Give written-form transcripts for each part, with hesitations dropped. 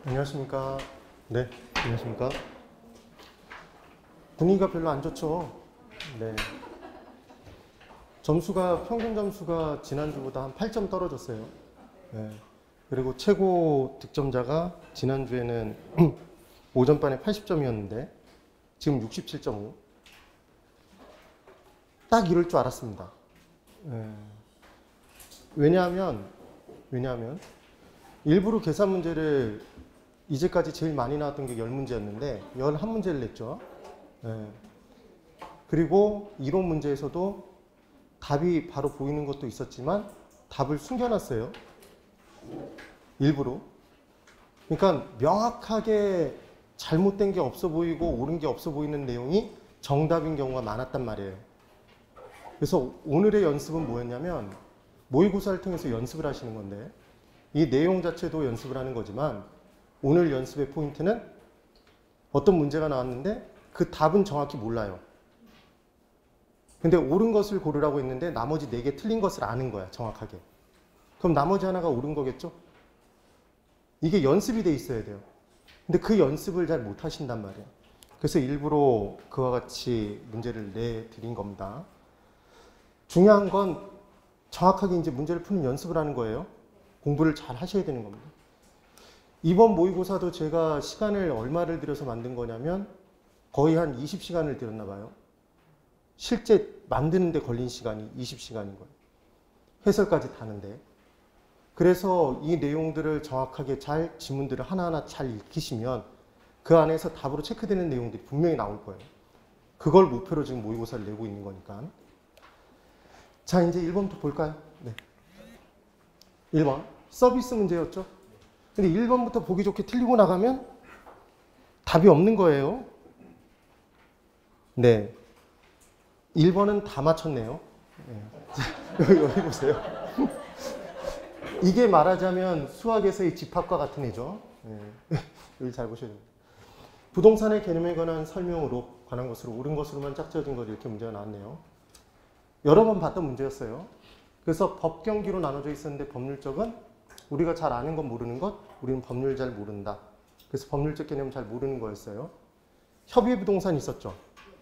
안녕하십니까. 네, 안녕하십니까. 분위기가 별로 안 좋죠. 네. 평균 점수가 지난주보다 한 8점 떨어졌어요. 네. 그리고 최고 득점자가 지난주에는 오전반에 80점이었는데 지금 67.5. 딱 이럴 줄 알았습니다. 네. 왜냐하면 일부러 계산 문제를 이제까지 제일 많이 나왔던 게 10문제였는데 11문제를 냈죠. 네. 그리고 이론 문제에서도 답이 바로 보이는 것도 있었지만 답을 숨겨놨어요. 일부러. 그러니까 명확하게 잘못된 게 없어 보이고 옳은 게 없어 보이는 내용이 정답인 경우가 많았단 말이에요. 그래서 오늘의 연습은 뭐였냐면 모의고사를 통해서 연습을 하시는 건데 이 내용 자체도 연습을 하는 거지만 오늘 연습의 포인트는 어떤 문제가 나왔는데 그 답은 정확히 몰라요. 근데 옳은 것을 고르라고 했는데 나머지 4개 틀린 것을 아는 거야, 정확하게. 그럼 나머지 하나가 옳은 거겠죠? 이게 연습이 돼 있어야 돼요. 근데 그 연습을 잘 못 하신단 말이에요. 그래서 일부러 그와 같이 문제를 내드린 겁니다. 중요한 건 정확하게 이제 문제를 푸는 연습을 하는 거예요. 공부를 잘 하셔야 되는 겁니다. 이번 모의고사도 제가 시간을 얼마를 들여서 만든 거냐면 거의 한 20시간을 들였나 봐요. 실제 만드는 데 걸린 시간이 20시간인 거예요. 해설까지 다는데. 그래서 이 내용들을 정확하게 잘 지문들을 하나하나 잘 익히시면 그 안에서 답으로 체크되는 내용들이 분명히 나올 거예요. 그걸 목표로 지금 모의고사를 내고 있는 거니까. 자, 이제 1번부터 볼까요? 네. 1번. 서비스 문제였죠? 근데 1번부터 보기 좋게 틀리고 나가면 답이 없는 거예요. 네. 1번은 다 맞췄네요. 네. 여기 보세요. 이게 말하자면 수학에서의 집합과 같은 애죠. 네. 여기 잘 보셔야 됩니다. 부동산의 개념에 관한 설명으로 관한 것으로 옳은 것으로만 짝지어진 것 이렇게 문제가 나왔네요. 여러 번 봤던 문제였어요. 그래서 법경기로 나눠져 있었는데 법률적은 우리가 잘 아는 건 모르는 것, 우리는 법률 잘 모른다. 그래서 법률적 개념 잘 모르는 거였어요. 협의 부동산이 있었죠.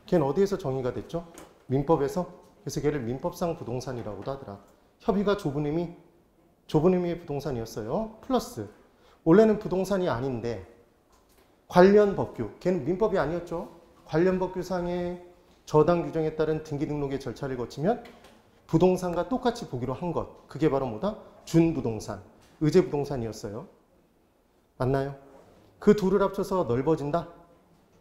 걔는 어디에서 정의가 됐죠? 민법에서. 그래서 걔를 민법상 부동산이라고도 하더라. 협의가 좁은 의미의 부동산이었어요. 플러스 원래는 부동산이 아닌데 관련 법규, 걔는 민법이 아니었죠. 관련 법규상의 저당 규정에 따른 등기 등록의 절차를 거치면 부동산과 똑같이 보기로 한 것. 그게 바로 뭐다? 준부동산, 의제부동산이었어요. 맞나요? 그 둘을 합쳐서 넓어진다.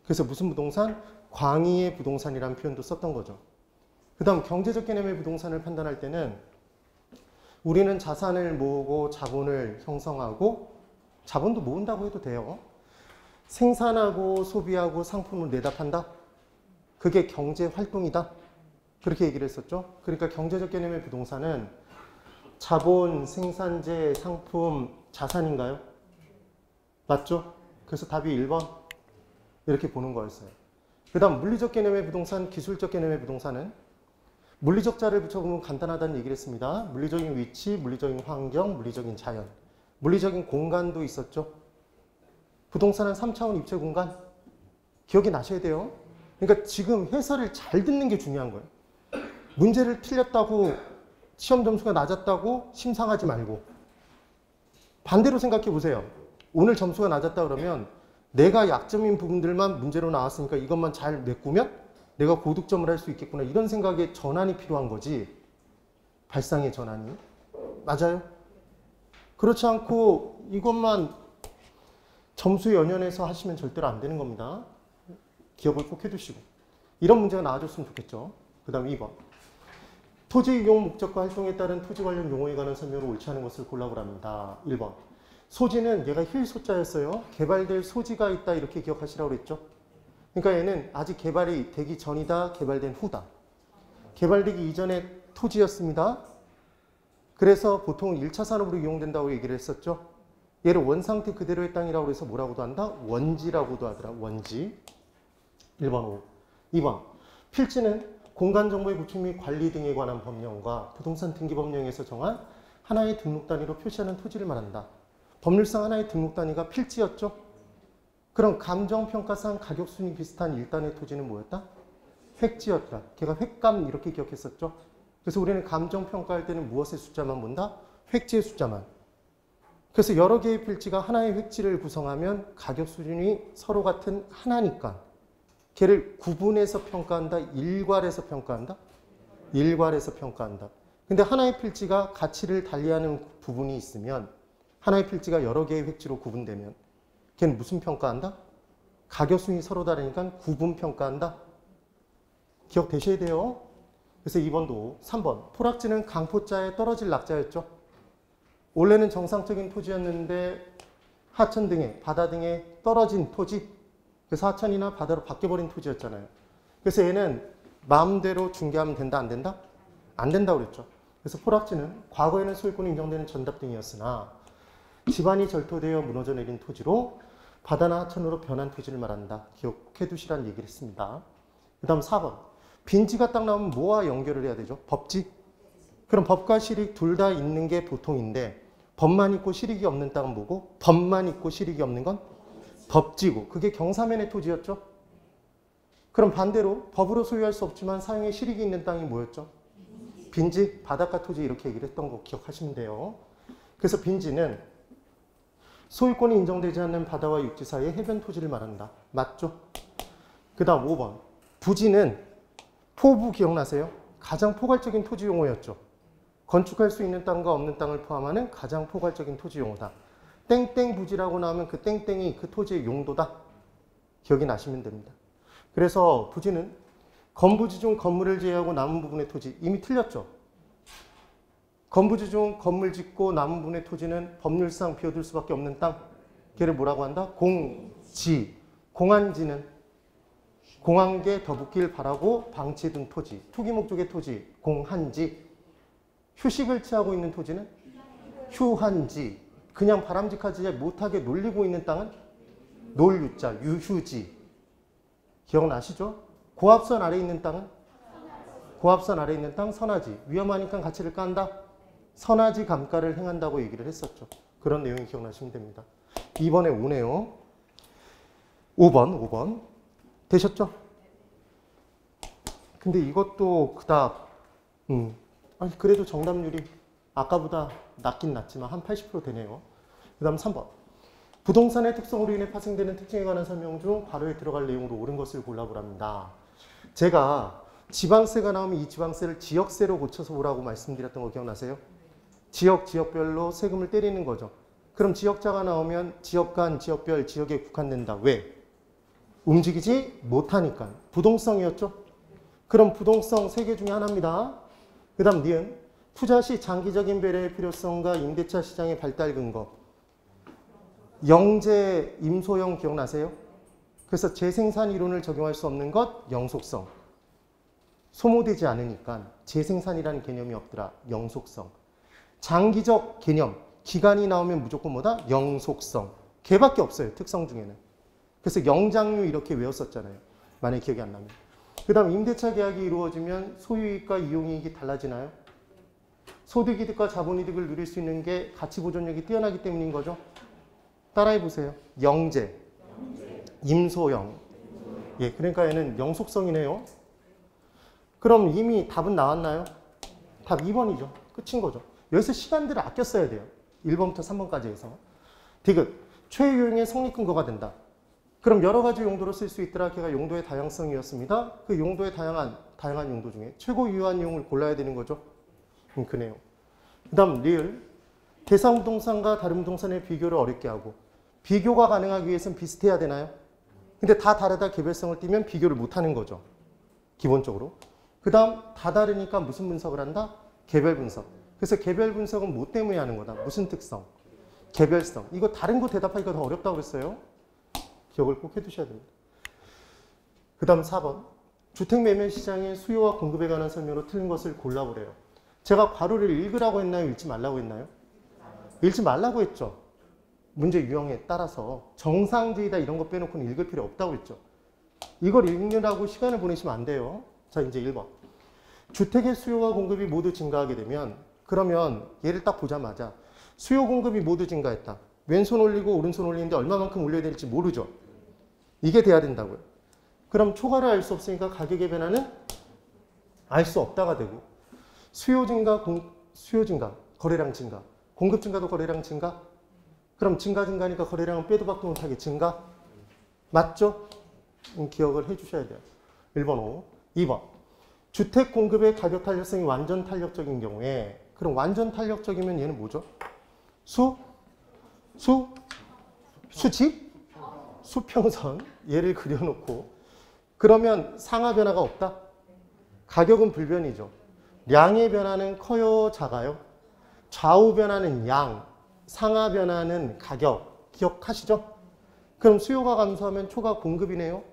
그래서 무슨 부동산? 광의의 부동산이라는 표현도 썼던 거죠. 그 다음 경제적 개념의 부동산을 판단할 때는 우리는 자산을 모으고 자본을 형성하고 자본도 모은다고 해도 돼요. 생산하고 소비하고 상품을 내다 판다. 그게 경제활동이다. 그렇게 얘기를 했었죠. 그러니까 경제적 개념의 부동산은 자본, 생산재, 상품, 자산인가요? 맞죠? 그래서 답이 1번 이렇게 보는 거였어요. 그 다음 물리적 개념의 부동산, 기술적 개념의 부동산은 물리적 자를 붙여보면 간단하다는 얘기를 했습니다. 물리적인 위치, 물리적인 환경, 물리적인 자연, 물리적인 공간도 있었죠. 부동산은 3차원 입체 공간 기억이 나셔야 돼요. 그러니까 지금 해설을 잘 듣는 게 중요한 거예요. 문제를 틀렸다고 시험 점수가 낮았다고 심상하지 말고 반대로 생각해 보세요. 오늘 점수가 낮았다 그러면 내가 약점인 부분들만 문제로 나왔으니까 이것만 잘 메꾸면 내가 고득점을 할 수 있겠구나. 이런 생각에 전환이 필요한 거지. 발상의 전환이. 맞아요? 그렇지 않고 이것만 점수에 연연해서 하시면 절대로 안 되는 겁니다. 기억을 꼭 해두시고. 이런 문제가 나와줬으면 좋겠죠. 그 다음 2번. 토지 이용 목적과 활동에 따른 토지 관련 용어에 관한 설명으로 옳지 않은 것을 골라보랍니다. 1번. 소지는 얘가 힐소자였어요. 개발될 소지가 있다 이렇게 기억하시라고 그랬죠. 그러니까 얘는 아직 개발이 되기 전이다, 개발된 후다. 개발되기 이전의 토지였습니다. 그래서 보통 1차 산업으로 이용된다고 얘기를 했었죠. 얘를 원상태 그대로의 땅이라고 해서 뭐라고도 한다? 원지라고도 하더라. 원지. 1번 5. 2번. 필지는 공간정보의 구축 및 관리 등에 관한 법령과 부동산 등기법령에서 정한 하나의 등록 단위로 표시하는 토지를 말한다. 법률상 하나의 등록 단위가 필지였죠. 그럼 감정평가상 가격순위 비슷한 1단의 토지는 뭐였다? 획지였다. 걔가 획감 이렇게 기억했었죠. 그래서 우리는 감정평가할 때는 무엇의 숫자만 본다? 획지의 숫자만. 그래서 여러 개의 필지가 하나의 획지를 구성하면 가격 수준이 서로 같은 하나니까 걔를 구분해서 평가한다? 일괄해서 평가한다? 일괄해서 평가한다. 근데 하나의 필지가 가치를 달리하는 부분이 있으면 하나의 필지가 여러 개의 획지로 구분되면 걔는 무슨 평가한다? 가격 수준이 서로 다르니까 구분 평가한다. 기억되셔야 돼요. 그래서 2번도 3번 토락지는 강포자에 떨어질 낙자였죠. 원래는 정상적인 토지였는데 하천 등에 바다 등에 떨어진 토지. 그래서 하천이나 바다로 바뀌어버린 토지였잖아요. 그래서 얘는 마음대로 중개하면 된다 안 된다? 안 된다고 그랬죠. 그래서 포락지는 과거에는 소유권이 인정되는 전답 등이었으나 지반이 절토되어 무너져 내린 토지로 바다나 하천으로 변한 토지를 말한다. 기억해 두시라는 얘기를 했습니다. 그 다음 4번 빈지가 딱 나오면 뭐와 연결을 해야 되죠? 법지. 그럼 법과 실익 둘 다 있는 게 보통인데 법만 있고 실익이 없는 땅은 뭐고? 법만 있고 실익이 없는 건 법지고 그게 경사면의 토지였죠. 그럼 반대로 법으로 소유할 수 없지만 사용에 실익이 있는 땅이 뭐였죠? 빈지, 바닷가 토지 이렇게 얘기를 했던 거 기억하시면 돼요. 그래서 빈지는 소유권이 인정되지 않는 바다와 육지 사이의 해변 토지를 말한다. 맞죠? 그 다음 5번 부지는 포부 기억나세요? 가장 포괄적인 토지 용어였죠. 건축할 수 있는 땅과 없는 땅을 포함하는 가장 포괄적인 토지 용어다. 땡땡 부지라고 나오면 그 땡땡이 그 토지의 용도다. 기억이 나시면 됩니다. 그래서 부지는 건부지 중 건물을 제외하고 남은 부분의 토지 이미 틀렸죠. 건부지 중 건물 짓고 남은 부분의 토지는 법률상 비워둘 수밖에 없는 땅. 걔를 뭐라고 한다? 공지. 공한지는 공한계 더 붙길 바라고 방치해둔 토지. 투기 목적의 토지. 공한지. 휴식을 취하고 있는 토지는 휴한지. 그냥 바람직하지 못하게 놀리고 있는 땅은 놀유자, 유휴지. 기억나시죠? 고압선 아래에 있는 땅은 고압선 아래에 있는 땅 선하지. 위험하니까 가치를 깐다. 선하지 감가를 행한다고 얘기를 했었죠. 그런 내용이 기억나시면 됩니다. 2번에 오네요. 5번. 되셨죠? 근데 이것도 그닥 아니 그래도 정답률이 아까보다 낮긴 낮지만 한 80% 되네요. 그 다음 3번. 부동산의 특성으로 인해 파생되는 특징에 관한 설명 중 괄호에 들어갈 내용으로 옳은 것을 골라보랍니다. 제가 지방세가 나오면 이 지방세를 지역세로 고쳐서 오라고 말씀드렸던 거 기억나세요? 지역별로 세금을 때리는 거죠. 그럼 지역자가 나오면 지역 간, 지역별, 지역에 국한된다. 왜? 움직이지 못하니까. 부동성이었죠? 그럼 부동성 3개 중에 하나입니다. 그 다음 니은. 투자 시 장기적인 배려의 필요성과 임대차 시장의 발달 근거. 영재, 임소영 기억나세요? 그래서 재생산 이론을 적용할 수 없는 것, 영속성. 소모되지 않으니까 재생산이라는 개념이 없더라. 영속성. 장기적 개념, 기간이 나오면 무조건 뭐다? 영속성. 걔밖에 없어요. 특성 중에는. 그래서 영장류 이렇게 외웠었잖아요. 만약에 기억이 안 나면. 그 다음 임대차 계약이 이루어지면 소유이익과 이용이익이 달라지나요? 소득이득과 자본이득을 누릴 수 있는 게 가치보존력이 뛰어나기 때문인 거죠. 따라해보세요. 영재, 임소영. 예, 그러니까 얘는 영속성이네요. 그럼 이미 답은 나왔나요? 답 2번이죠. 끝인 거죠. 여기서 시간들을 아껴 써야 돼요. 1번부터 3번까지 해서. 디귿, 최유형의 성립 근거가 된다. 그럼 여러 가지 용도로 쓸 수 있더라. 걔가 용도의 다양성이었습니다. 그 용도의 다양한 용도 중에 최고 유효한 용을 골라야 되는 거죠. 그네요. 그 다음 리을. 대상 부동산과 다른 부동산의 비교를 어렵게 하고 비교가 가능하기 위해서는 비슷해야 되나요? 근데 다 다르다 개별성을 띠면 비교를 못하는 거죠. 기본적으로. 그 다음 다 다르니까 무슨 분석을 한다? 개별 분석. 그래서 개별 분석은 뭐 때문에 하는 거다? 무슨 특성? 개별성. 이거 다른 거 대답하기가 더 어렵다고 그랬어요. 기억을 꼭 해두셔야 됩니다. 그 다음 4번. 주택 매매 시장의 수요와 공급에 관한 설명으로 틀린 것을 골라보래요. 제가 괄호를 읽으라고 했나요? 읽지 말라고 했나요? 읽지 말라고 했죠. 문제 유형에 따라서 정상적이다 이런 거 빼놓고는 읽을 필요 없다고 했죠. 이걸 읽느라고 시간을 보내시면 안 돼요. 자, 이제 1번. 주택의 수요와 공급이 모두 증가하게 되면 그러면 얘를 딱 보자마자 수요 공급이 모두 증가했다. 왼손 올리고 오른손 올리는데 얼마만큼 올려야 될지 모르죠. 이게 돼야 된다고요. 그럼 초과를 알 수 없으니까 가격의 변화는 알 수 없다가 되고, 수요 증가, 거래량 증가, 공급 증가도 거래량 증가. 그럼 증가니까 거래량은 빼도 박도 못하게 증가. 맞죠? 기억을 해주셔야 돼요. 1번 O. 2번. 주택 공급의 가격 탄력성이 완전 탄력적인 경우에, 그럼 완전 탄력적이면 얘는 뭐죠? 수직? 수평선. 얘를 그려놓고, 그러면 상하 변화가 없다? 가격은 불변이죠. 량의 변화는 커요, 작아요? 좌우 변화는 양, 상하 변화는 가격. 기억하시죠? 그럼 수요가 감소하면 초과 공급이네요.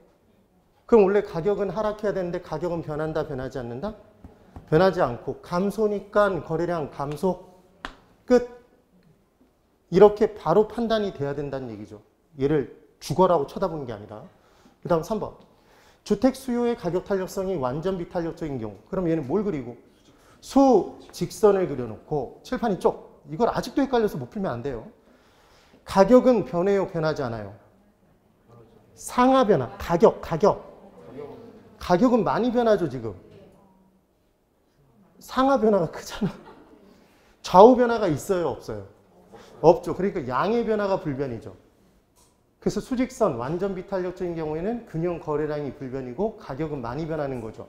그럼 원래 가격은 하락해야 되는데 가격은 변한다, 변하지 않는다? 변하지 않고 감소니까 거래량 감소. 끝. 이렇게 바로 판단이 돼야 된다는 얘기죠. 얘를 죽어라고 쳐다보는 게 아니라. 그 다음 3번. 주택 수요의 가격 탄력성이 완전 비탄력적인 경우. 그럼 얘는 뭘 그리고? 수직선을 그려놓고 칠판이 쪽. 이걸 아직도 헷갈려서 못 풀면 안 돼요. 가격은 변해요, 변하지 않아요? 상하 변화. 가격은 많이 변하죠, 지금. 상하 변화가 크잖아. 좌우 변화가 있어요, 없어요? 없죠. 그러니까 양의 변화가 불변이죠. 그래서 수직선, 완전 비탄력적인 경우에는 균형 거래량이 불변이고 가격은 많이 변하는 거죠.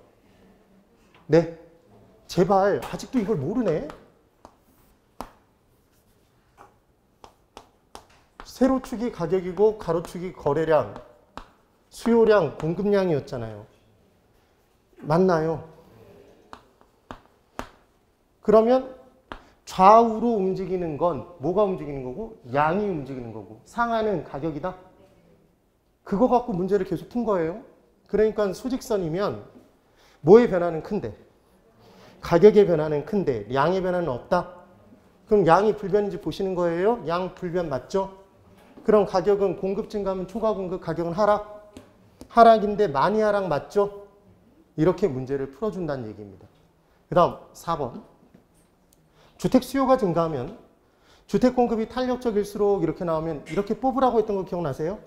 네. 제발, 아직도 이걸 모르네. 세로축이 가격이고 가로축이 거래량, 수요량, 공급량이었잖아요. 맞나요? 그러면 좌우로 움직이는 건 뭐가 움직이는 거고? 양이 움직이는 거고. 상하는 가격이다? 그거 갖고 문제를 계속 푼 거예요. 그러니까 수직선이면 뭐의 변화는 큰데? 가격의 변화는 큰데 양의 변화는 없다? 그럼 양이 불변인지 보시는 거예요? 양 불변 맞죠? 그럼 가격은 공급 증가하면 초과 공급, 가격은 하락? 하락인데 많이 하락 맞죠? 이렇게 문제를 풀어준다는 얘기입니다. 그 다음 4번. 주택 수요가 증가하면 주택 공급이 탄력적일수록 이렇게 나오면 이렇게 뽑으라고 했던 거 기억나세요?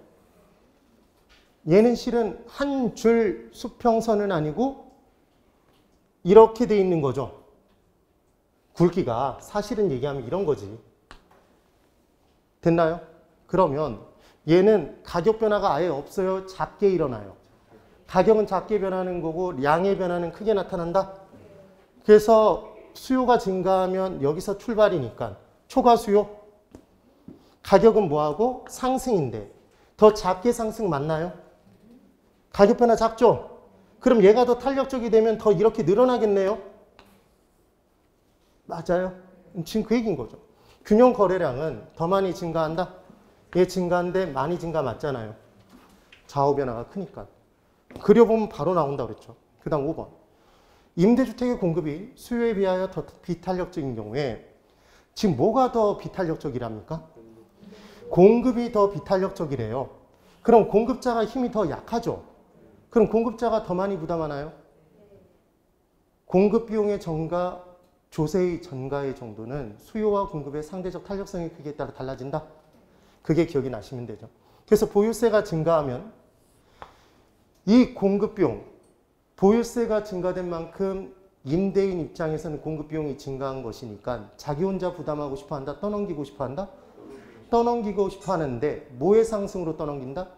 얘는 실은 한 줄 수평선은 아니고 이렇게 돼 있는 거죠. 굵기가 사실은 얘기하면 이런 거지. 됐나요? 그러면 얘는 가격 변화가 아예 없어요? 작게 일어나요? 가격은 작게 변하는 거고 양의 변화는 크게 나타난다? 그래서 수요가 증가하면 여기서 출발이니까 초과 수요. 가격은 뭐하고? 상승인데 더 작게 상승 맞나요? 가격 변화 작죠? 그럼 얘가 더 탄력적이 되면 더 이렇게 늘어나겠네요? 맞아요? 지금 그 얘기인 거죠. 균형 거래량은 더 많이 증가한다? 얘 증가한데 많이 증가 맞잖아요. 좌우 변화가 크니까. 그려보면 바로 나온다 그랬죠. 그 다음 5번. 임대주택의 공급이 수요에 비하여 더 비탄력적인 경우에 지금 뭐가 더 비탄력적이랍니까? 공급이 더 비탄력적이래요. 그럼 공급자가 힘이 더 약하죠. 그럼 공급자가 더 많이 부담하나요? 공급 비용의 증가, 조세의 전가의 정도는 수요와 공급의 상대적 탄력성의 크기에 따라 달라진다. 그게 기억이 나시면 되죠. 그래서 보유세가 증가하면 이 공급 비용, 보유세가 증가된 만큼 임대인 입장에서는 공급 비용이 증가한 것이니까 자기 혼자 부담하고 싶어 한다? 떠넘기고 싶어 한다? 떠넘기고 싶어 하는데 뭐의 상승으로 떠넘긴다?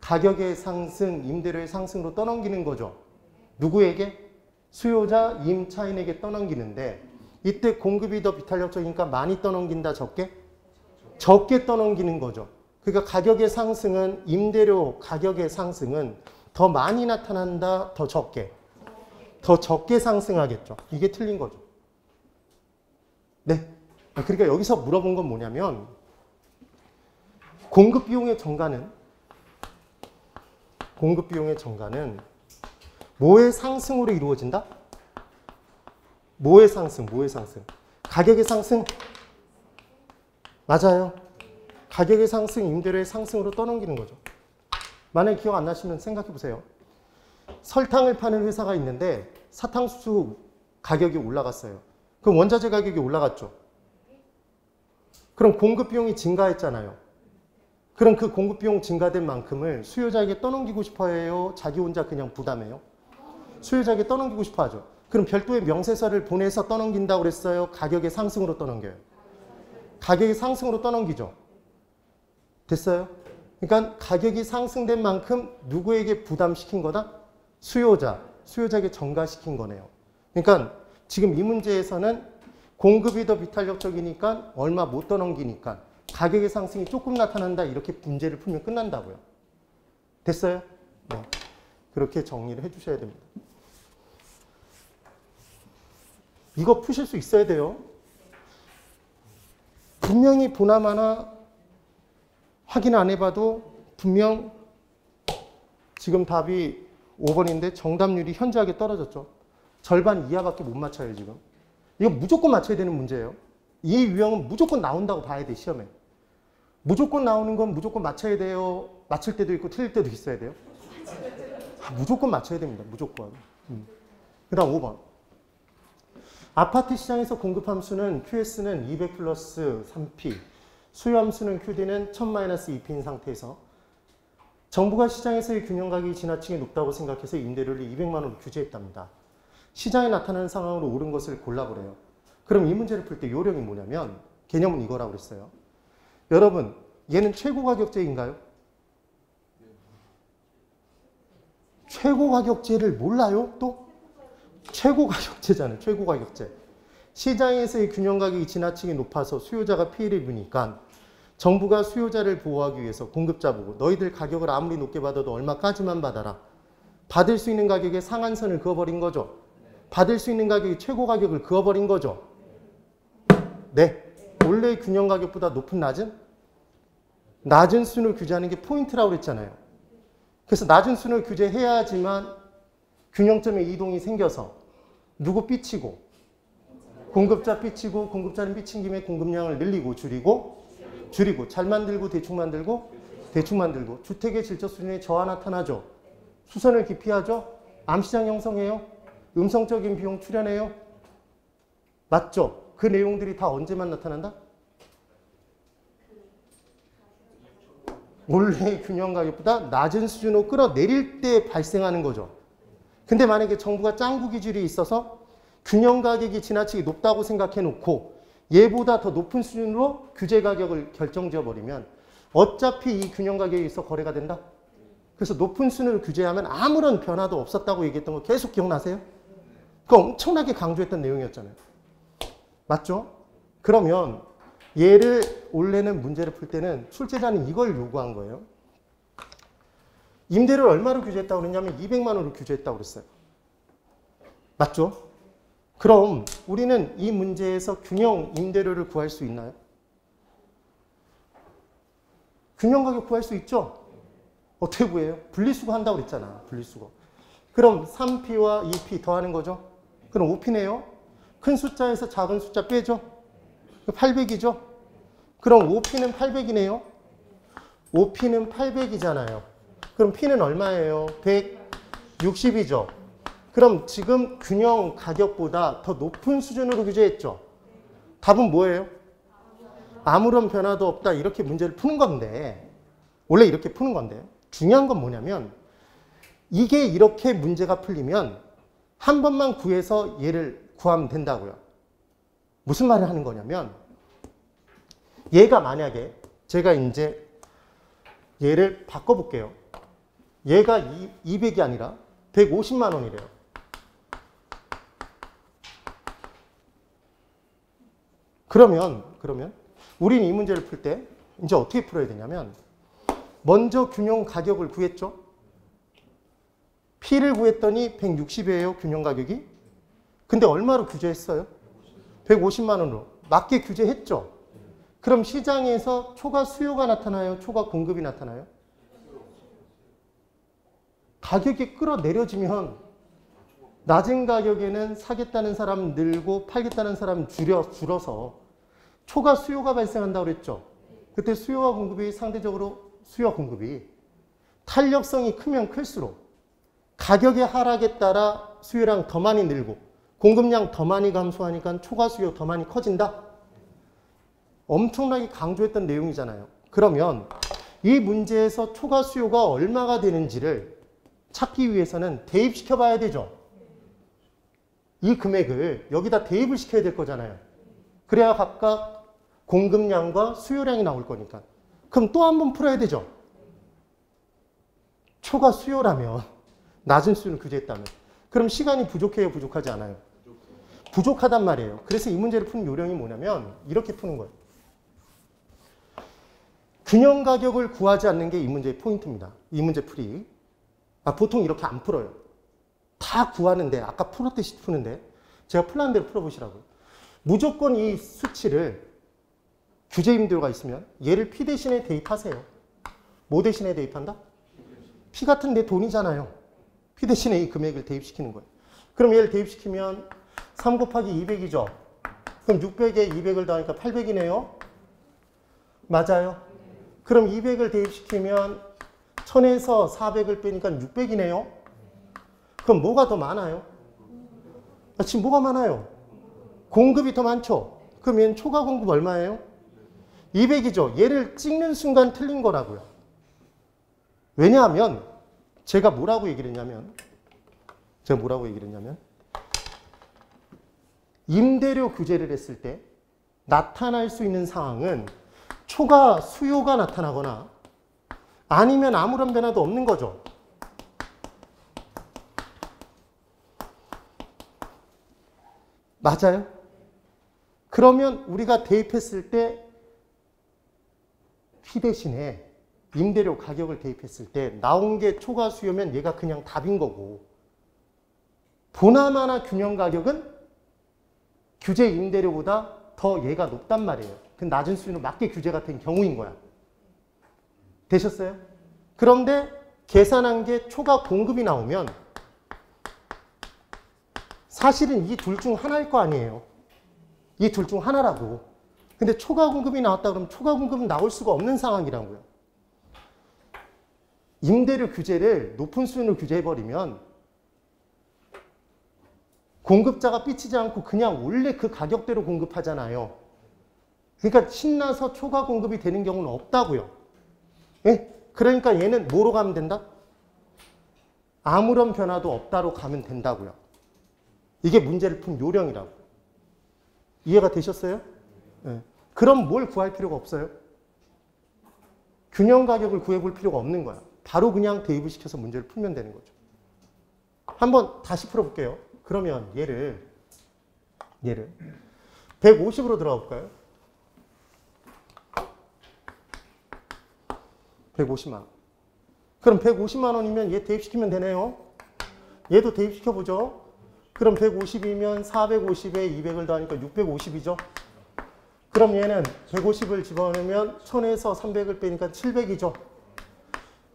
가격의 상승, 임대료의 상승으로 떠넘기는 거죠. 누구에게? 수요자, 임차인에게 떠넘기는데 이때 공급이 더 비탄력적이니까 많이 떠넘긴다, 적게? 적게 떠넘기는 거죠. 그러니까 가격의 상승은, 임대료 가격의 상승은 더 많이 나타난다, 더 적게? 더 적게 상승하겠죠. 이게 틀린 거죠. 네. 그러니까 여기서 물어본 건 뭐냐면 공급 비용의 증가는 뭐의 상승으로 이루어진다? 뭐의 상승? 가격의 상승? 맞아요. 가격의 상승, 임대료의 상승으로 떠넘기는 거죠. 만약에 기억 안 나시면 생각해 보세요. 설탕을 파는 회사가 있는데 사탕수수 가격이 올라갔어요. 그럼 원자재 가격이 올라갔죠. 그럼 공급 비용이 증가했잖아요. 그럼 그 공급 비용 증가된 만큼을 수요자에게 떠넘기고 싶어 해요? 자기 혼자 그냥 부담해요? 수요자에게 떠넘기고 싶어 하죠. 그럼 별도의 명세서를 보내서 떠넘긴다고 그랬어요? 가격의 상승으로 떠넘겨요? 가격의 상승으로 떠넘기죠. 됐어요? 그러니까 가격이 상승된 만큼 누구에게 부담시킨 거다? 수요자에게 전가시킨 거네요. 그러니까 지금 이 문제에서는 공급이 더 비탄력적이니까 얼마 못 떠넘기니까 가격의 상승이 조금 나타난다 이렇게 문제를 풀면 끝난다고요. 됐어요? 네. 그렇게 정리를 해주셔야 됩니다. 이거 푸실 수 있어야 돼요. 분명히 보나마나 확인 안 해봐도 분명 지금 답이 5번인데 정답률이 현저하게 떨어졌죠. 절반 이하밖에 못 맞춰요 지금. 이거 무조건 맞춰야 되는 문제예요. 이 유형은 무조건 나온다고 봐야 돼 시험에. 무조건 나오는 건 무조건 맞춰야 돼요. 맞출 때도 있고 틀릴 때도 있어야 돼요. 무조건 맞춰야 됩니다. 무조건. 그 다음 5번. 아파트 시장에서 공급함수는 QS는 200 플러스 3P, 수요함수는 QD는 1000-2P인 상태에서 정부가 시장에서의 균형가격이 지나치게 높다고 생각해서 임대료를 200만 원으로 규제했답니다. 시장에 나타나는 상황으로 옳은 것을 골라보래요. 그럼 이 문제를 풀 때 요령이 뭐냐면 개념은 이거라고 그랬어요. 여러분, 얘는 최고가격제인가요? 최고가격제를 몰라요? 또? 최고가격제잖아요. 최고가격제. 시장에서의 균형가격이 지나치게 높아서 수요자가 피해를 입으니까 정부가 수요자를 보호하기 위해서 공급자 보고 너희들 가격을 아무리 높게 받아도 얼마까지만 받아라. 받을 수 있는 가격에 상한선을 그어버린 거죠. 받을 수 있는 가격이 최고가격을 그어버린 거죠. 네. 원래 균형가격보다 높은 낮은 수준을 규제하는 게 포인트라고 그랬잖아요. 그래서 낮은 수준을 규제해야지만 균형점의 이동이 생겨서 누구 삐치고 공급자 삐치고 공급자는 삐친 김에 공급량을 늘리고 줄이고 잘 만들고 대충 만들고 주택의 질적 수준에 저하 나타나죠. 수선을 기피하죠. 암시장 형성해요. 음성적인 비용 출현해요. 맞죠? 그 내용들이 다 언제만 나타난다? 원래 균형가격보다 낮은 수준으로 끌어내릴 때 발생하는 거죠. 근데 만약에 정부가 짱구 기준이 있어서 균형가격이 지나치게 높다고 생각해 놓고 얘보다 더 높은 수준으로 규제 가격을 결정지어 버리면 어차피 이 균형가격에서 거래가 된다. 그래서 높은 수준으로 규제하면 아무런 변화도 없었다고 얘기했던 거 계속 기억나세요? 그거 엄청나게 강조했던 내용이었잖아요. 맞죠? 그러면 얘를 원래는 문제를 풀 때는 출제자는 이걸 요구한 거예요. 임대료를 얼마로 규제했다고 그랬냐면 200만 원으로 규제했다고 그랬어요. 맞죠? 그럼 우리는 이 문제에서 균형 임대료를 구할 수 있나요? 균형 가격 구할 수 있죠? 어떻게 구해요? 분리수거 한다고 그랬잖아. 분리수거. 그럼 3P와 2P 더하는 거죠? 그럼 5P네요. 큰 숫자에서 작은 숫자 빼죠? 800이죠? 그럼 5P는 800이네요. 5P는 800이잖아요. 그럼 P는 얼마예요? 160이죠. 그럼 지금 균형 가격보다 더 높은 수준으로 규제했죠. 답은 뭐예요? 아무런 변화도 없다. 이렇게 문제를 푸는 건데 원래 이렇게 푸는 건데 중요한 건 뭐냐면 이게 이렇게 문제가 풀리면 한 번만 구해서 얘를 구하면 된다고요. 무슨 말을 하는 거냐면 얘가 만약에 제가 이제 얘를 바꿔볼게요. 얘가 200이 아니라 150만 원이래요. 그러면 우리는 이 문제를 풀 때 이제 어떻게 풀어야 되냐면 먼저 균형 가격을 구했죠. P를 구했더니 160이에요. 균형 가격이. 근데 얼마로 규제했어요? 150만 원으로. 맞게 규제했죠. 그럼 시장에서 초과 수요가 나타나요? 초과 공급이 나타나요? 가격이 끌어내려지면 낮은 가격에는 사겠다는 사람 늘고 팔겠다는 사람 줄어서 초과 수요가 발생한다고 그랬죠. 그때 수요와 공급이 상대적으로 수요와 공급이 탄력성이 크면 클수록 가격의 하락에 따라 수요량 더 많이 늘고 공급량 더 많이 감소하니까 초과 수요 더 많이 커진다. 엄청나게 강조했던 내용이잖아요. 그러면 이 문제에서 초과 수요가 얼마가 되는지를 찾기 위해서는 대입시켜 봐야 되죠. 이 금액을 여기다 대입을 시켜야 될 거잖아요. 그래야 각각 공급량과 수요량이 나올 거니까. 그럼 또 한 번 풀어야 되죠. 초과 수요라면 낮은 수요는 규제했다면 그럼 시간이 부족해요, 부족하지 않아요? 부족하단 말이에요. 그래서 이 문제를 푸는 요령이 뭐냐면 이렇게 푸는 거예요. 균형 가격을 구하지 않는 게 이 문제의 포인트입니다. 이 문제 풀이. 보통 이렇게 안 풀어요. 다 구하는데 아까 풀었듯이 푸는데 제가 풀라는 대로 풀어보시라고요. 무조건 이 수치를 규제 임대료가 있으면 얘를 P 대신에 대입하세요. 뭐 대신에 대입한다? P 같은 내 돈이잖아요. P 대신에 이 금액을 대입시키는 거예요. 그럼 얘를 대입시키면 3 곱하기 200이죠. 그럼 600에 200을 더하니까 800이네요. 맞아요. 그럼 200을 대입시키면 1000에서 400을 빼니까 600이네요. 그럼 뭐가 더 많아요? 지금 뭐가 많아요? 공급이 더 많죠. 그럼 얘는 초과 공급 얼마예요? 200이죠. 얘를 찍는 순간 틀린 거라고요. 왜냐하면 제가 뭐라고 얘기를 했냐면 임대료 규제를 했을 때 나타날 수 있는 상황은 초과 수요가 나타나거나 아니면 아무런 변화도 없는 거죠. 맞아요? 그러면 우리가 대입했을 때 P 대신에 임대료 가격을 대입했을 때 나온 게 초과 수요면 얘가 그냥 답인 거고 보나마나 균형 가격은 규제 임대료보다 더 얘가 높단 말이에요. 그 낮은 수요는 맞게 규제가 된 경우인 거야. 되셨어요? 그런데 계산한 게 초과 공급이 나오면 사실은 이 둘 중 하나일 거 아니에요. 이 둘 중 하나라고. 근데 초과 공급이 나왔다 그러면 초과 공급은 나올 수가 없는 상황이라고요. 임대료 규제를 높은 수준으로 규제해버리면 공급자가 삐치지 않고 그냥 원래 그 가격대로 공급하잖아요. 그러니까 신나서 초과 공급이 되는 경우는 없다고요. 예? 그러니까 얘는 뭐로 가면 된다? 아무런 변화도 없다로 가면 된다고요. 이게 문제를 푼 요령이라고. 이해가 되셨어요? 예. 그럼 뭘 구할 필요가 없어요? 균형 가격을 구해볼 필요가 없는 거야. 바로 그냥 대입을 시켜서 문제를 풀면 되는 거죠. 한번 다시 풀어볼게요. 그러면 얘를 150으로 들어가 볼까요? 150만 원. 그럼 150만 원이면 얘 대입시키면 되네요. 얘도 대입시켜보죠. 그럼 150이면 450에 200을 더하니까 650이죠. 그럼 얘는 150을 집어넣으면 1000에서 300을 빼니까 700이죠.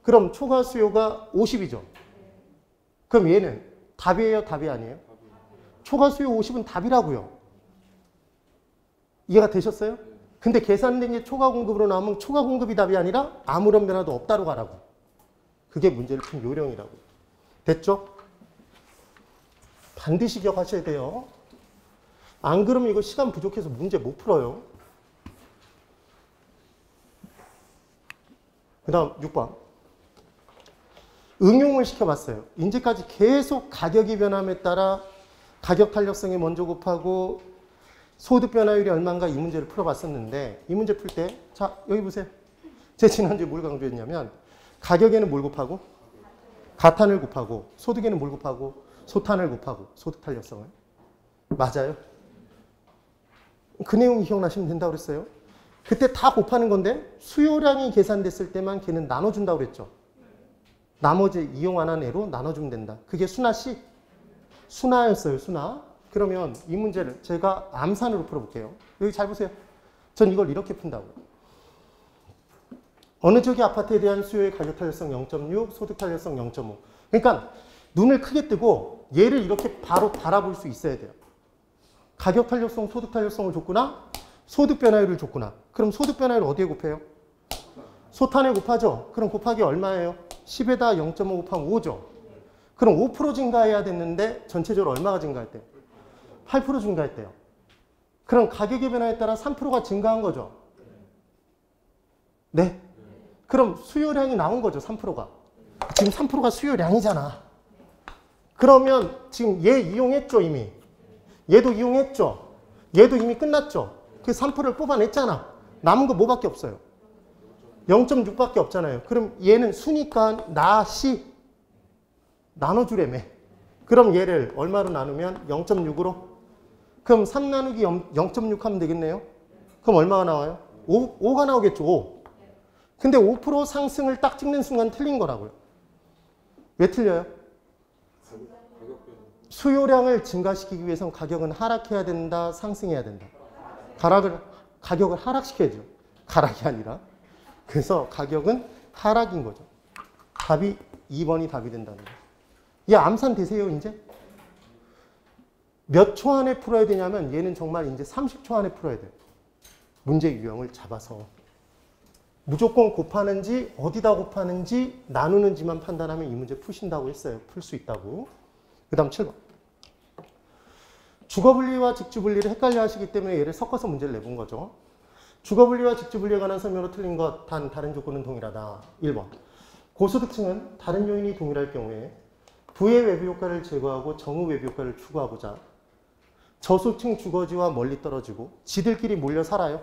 그럼 초과 수요가 50이죠. 그럼 얘는 답이에요? 답이 아니에요? 초과 수요 50은 답이라고요. 이해가 되셨어요? 근데 계산된 게 초과 공급으로 나오면 초과 공급이 답이 아니라 아무런 변화도 없다로 가라고. 그게 문제를 푼 요령이라고. 됐죠? 반드시 기억하셔야 돼요. 안 그러면 이거 시간 부족해서 문제 못 풀어요. 그 다음 6번. 응용을 시켜봤어요. 이제까지 계속 가격이 변함에 따라 가격 탄력성이 먼저 곱하고 소득 변화율이 얼마인가 이 문제를 풀어봤었는데 이 문제 풀 때 자 여기 보세요. 제가 지난주에 뭘 강조했냐면 가격에는 뭘 곱하고? 가탄을 곱하고 소득에는 뭘 곱하고? 소탄을 곱하고 소득 탄력성을. 맞아요. 그 내용 기억나시면 된다고 그랬어요. 그때 다 곱하는 건데 수요량이 계산됐을 때만 걔는 나눠준다고 그랬죠. 나머지 이용 안 한 애로 나눠주면 된다. 그게 순화식? 순화였어요. 순화. 그러면 이 문제를 제가 암산으로 풀어볼게요. 여기 잘 보세요. 전 이걸 이렇게 푼다고요. 어느 지역의 아파트에 대한 수요의 가격 탄력성 0.6, 소득 탄력성 0.5. 그러니까 눈을 크게 뜨고 얘를 이렇게 바로 바라볼 수 있어야 돼요. 가격 탄력성, 소득 탄력성을 줬구나. 소득 변화율을 줬구나. 그럼 소득 변화율 어디에 곱해요? 소탄에 곱하죠. 그럼 곱하기 얼마예요? 10에다 0.5 곱하면 5죠. 그럼 5% 증가해야 됐는데 전체적으로 얼마가 증가했대요? 8% 증가했대요. 그럼 가격의 변화에 따라 3%가 증가한 거죠. 네. 그럼 수요량이 나온 거죠, 3%가. 지금 3%가 수요량이잖아. 그러면 지금 얘 이용했죠, 이미. 얘도 이용했죠. 얘도 이미 끝났죠. 그 3%를 뽑아냈잖아. 남은 거 뭐밖에 없어요? 0.6밖에 없잖아요. 그럼 얘는 수니까 나시 나눠주래매. 그럼 얘를 얼마로 나누면 0.6으로? 그럼 3 나누기 0.6 하면 되겠네요. 그럼 얼마가 나와요? 5가 나오겠죠. 5. 근데 5% 상승을 딱 찍는 순간 틀린 거라고요. 왜 틀려요? 수요량을 증가시키기 위해서는 가격은 하락해야 된다, 상승해야 된다. 가격을 하락시켜야죠. 가락이 아니라. 그래서 가격은 하락인 거죠. 답이 2번이 답이 된다는 거예요. 얘 암산 되세요, 이제? 몇 초 안에 풀어야 되냐면 얘는 정말 이제 30초 안에 풀어야 돼요. 문제 유형을 잡아서. 무조건 곱하는지 어디다 곱하는지 나누는지만 판단하면 이 문제 푸신다고 했어요. 풀 수 있다고. 그 다음 7번. 주거분리와 직주분리를 헷갈려 하시기 때문에 얘를 섞어서 문제를 내본 거죠. 주거분리와 직주분리에 관한 설명으로 틀린 것, 단 다른 조건은 동일하다. 1번. 고소득층은 다른 요인이 동일할 경우에 부의 외부 효과를 제거하고 정의 외부 효과를 추구하고자 저소득층 주거지와 멀리 떨어지고 지들끼리 몰려 살아요.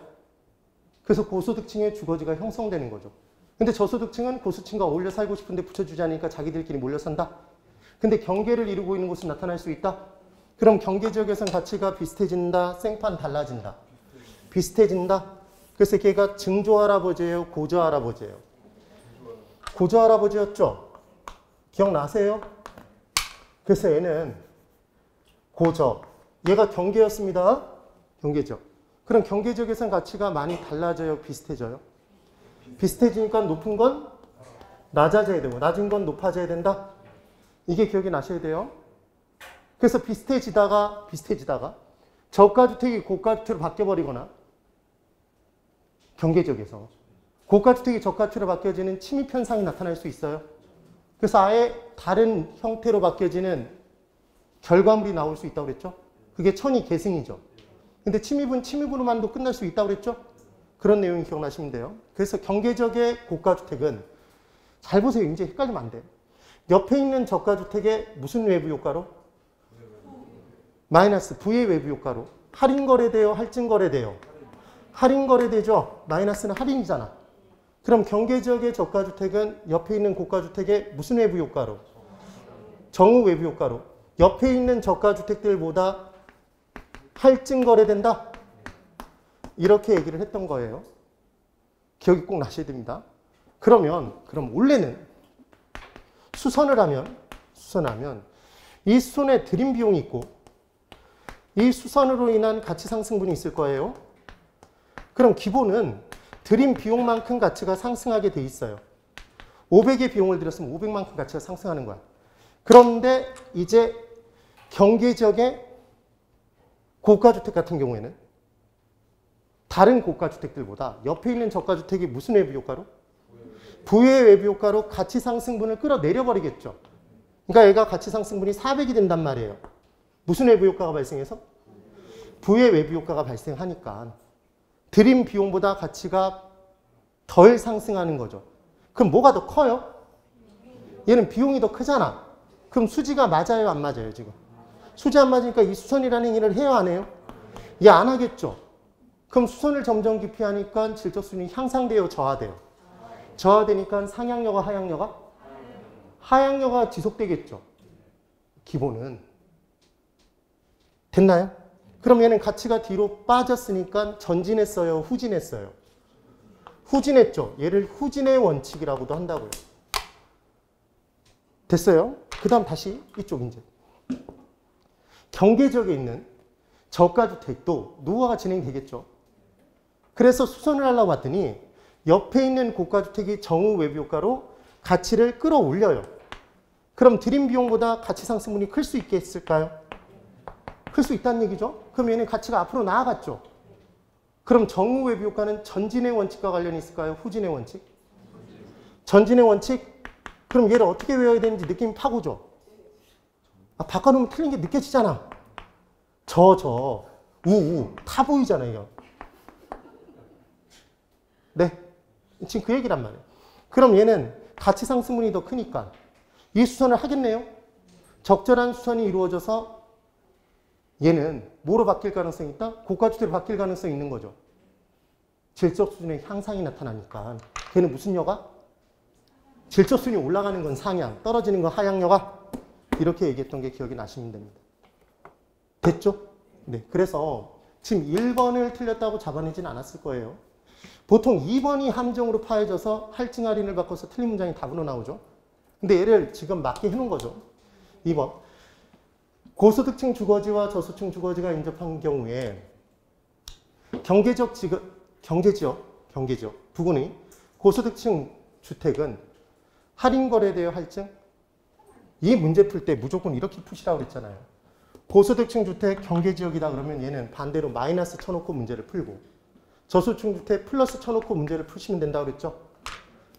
그래서 고소득층의 주거지가 형성되는 거죠. 근데 저소득층은 고소층과 어울려 살고 싶은데 붙여주지 않으니까 자기들끼리 몰려 산다. 근데 경계를 이루고 있는 곳은 나타날 수 있다. 그럼 경계지역에선 가치가 비슷해진다, 생판 달라진다. 비슷해진다. 그래서 걔가 증조할아버지예요, 고조할아버지예요. 고조할아버지였죠? 기억나세요? 그래서 얘는 고저. 얘가 경계였습니다. 경계지역. 그럼 경계지역에선 가치가 많이 달라져요, 비슷해져요? 비슷해지니까 높은 건 낮아져야 되고 낮은 건 높아져야 된다. 이게 기억이 나셔야 돼요. 그래서 비슷해지다가 저가주택이 고가주택으로 바뀌어버리거나 경계지역에서 고가주택이 저가주택으로 바뀌어지는 침입 현상이 나타날 수 있어요. 그래서 아예 다른 형태로 바뀌어지는 결과물이 나올 수 있다고 그랬죠. 그게 천이 계승이죠. 근데 침입은 침입으로만도 끝날 수 있다고 그랬죠. 그런 내용이 기억나시면 돼요. 그래서 경계지역의 고가주택은 잘 보세요. 이제 헷갈리면 안 돼요. 옆에 있는 저가주택의 무슨 외부 효과로? 마이너스 부의 외부 효과로. 할인거래돼요? 할증거래돼요? 할인거래되죠. 마이너스는 할인이잖아. 그럼 경계지역의 저가주택은 옆에 있는 고가주택의 무슨 외부 효과로? 정의 외부 효과로. 옆에 있는 저가주택들보다 할증거래된다. 이렇게 얘기를 했던 거예요. 기억이 꼭 나셔야 됩니다. 그럼 원래는 수선을 하면 이 수선에 들인 비용이 있고 이 수선으로 인한 가치 상승분이 있을 거예요. 그럼 기본은 들인 비용만큼 가치가 상승하게 돼 있어요. 500의 비용을 들였으면 500만큼 가치가 상승하는 거야. 그런데 이제 경계지역의 고가주택 같은 경우에는 다른 고가주택들보다 옆에 있는 저가주택이 무슨 외부 효과로? 부의 외부 효과로 가치 상승분을 끌어내려 버리겠죠. 그러니까 얘가 가치 상승분이 400이 된단 말이에요. 무슨 외부 효과가 발생해서? 부의 외부 효과가 발생하니까 들인 비용보다 가치가 덜 상승하는 거죠. 그럼 뭐가 더 커요? 얘는 비용이 더 크잖아. 그럼 수지가 맞아요, 안 맞아요, 지금? 수지 안 맞으니까 이 수선이라는 행위를 해요, 안 해요? 얘 안 하겠죠. 그럼 수선을 점점 깊이 하니까 질적 수준이 향상돼요, 저하돼요? 저하되니까 상향력과 하향력가? 하향력가 지속되겠죠. 기본은. 됐나요? 그럼 얘는 가치가 뒤로 빠졌으니까 전진했어요, 후진했어요? 후진했죠. 얘를 후진의 원칙이라고도 한다고요. 됐어요? 그 다음 다시 이쪽 이제. 경계지역에 있는 저가주택도 노후화가 진행되겠죠. 그래서 수선을 하려고 봤더니 옆에 있는 고가주택이 정의 외부 효과로 가치를 끌어올려요. 그럼 들인 비용보다 가치 상승분이 클 수 있겠을까요? 클 수 있다는 얘기죠. 그럼 얘는 가치가 앞으로 나아갔죠. 그럼 정의 외부 효과는 전진의 원칙과 관련이 있을까요? 후진의 원칙? 전진의 원칙? 그럼 얘를 어떻게 외워야 되는지 느낌이 팍 오죠. 바꿔놓으면 틀린 게 느껴지잖아. 우, 타 보이잖아요. 네. 지금 그 얘기란 말이에요. 그럼 얘는 가치 상승분이 더 크니까 이 수선을 하겠네요. 적절한 수선이 이루어져서 얘는 뭐로 바뀔 가능성이 있다? 고가주택으로 바뀔 가능성이 있는 거죠. 질적 수준의 향상이 나타나니까 걔는 무슨 여가? 질적 수준이 올라가는 건 상향, 떨어지는 건 하향 여가. 이렇게 얘기했던 게 기억이 나시면 됩니다. 됐죠? 네. 그래서 지금 1번을 틀렸다고 잡아내진 않았을 거예요. 보통 2번이 함정으로 파해져서 할증 할인을 바꿔서 틀린 문장이 답으로 나오죠. 근데 얘를 지금 맞게 해놓은 거죠. 2번. 고소득층 주거지와 저소득층 주거지가 인접한 경우에 경제지역 부근의 고소득층 주택은 할인 거래되어 할증? 이 문제 풀 때 무조건 이렇게 푸시라고 그랬잖아요. 고소득층 주택 경계지역이다 그러면 얘는 반대로 마이너스 쳐놓고 문제를 풀고 저소득층 주택 플러스 쳐놓고 문제를 푸시면 된다고 그랬죠.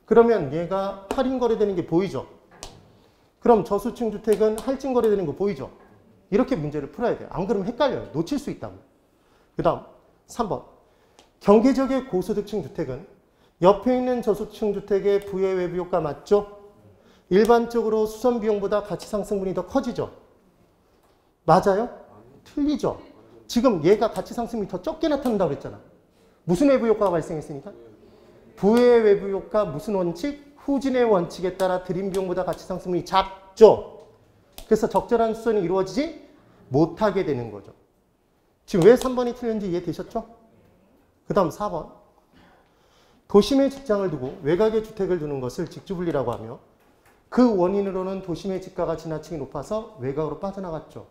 그러면 얘가 할인 거래되는 게 보이죠. 그럼 저소득층 주택은 할증 거래되는 거 보이죠. 이렇게 문제를 풀어야 돼요. 안 그러면 헷갈려요. 놓칠 수 있다고. 그 다음 3번. 경계지역의 고소득층 주택은 옆에 있는 저소득층 주택의 부의 외부 효과 맞죠? 일반적으로 수선 비용보다 가치 상승분이 더 커지죠? 맞아요? 틀리죠? 지금 얘가 가치 상승분이 더 적게 나타난다고 그랬잖아. 무슨 외부 효과가 발생했으니까? 부의 외부 효과 무슨 원칙? 후진의 원칙에 따라 들인 비용보다 가치 상승분이 작죠? 그래서 적절한 수선이 이루어지지 못하게 되는 거죠. 지금 왜 3번이 틀렸는지 이해되셨죠? 그 다음 4번. 도심에 직장을 두고 외곽에 주택을 두는 것을 직주분리라고 하며 그 원인으로는 도심의 집가가 지나치게 높아서 외곽으로 빠져나갔죠.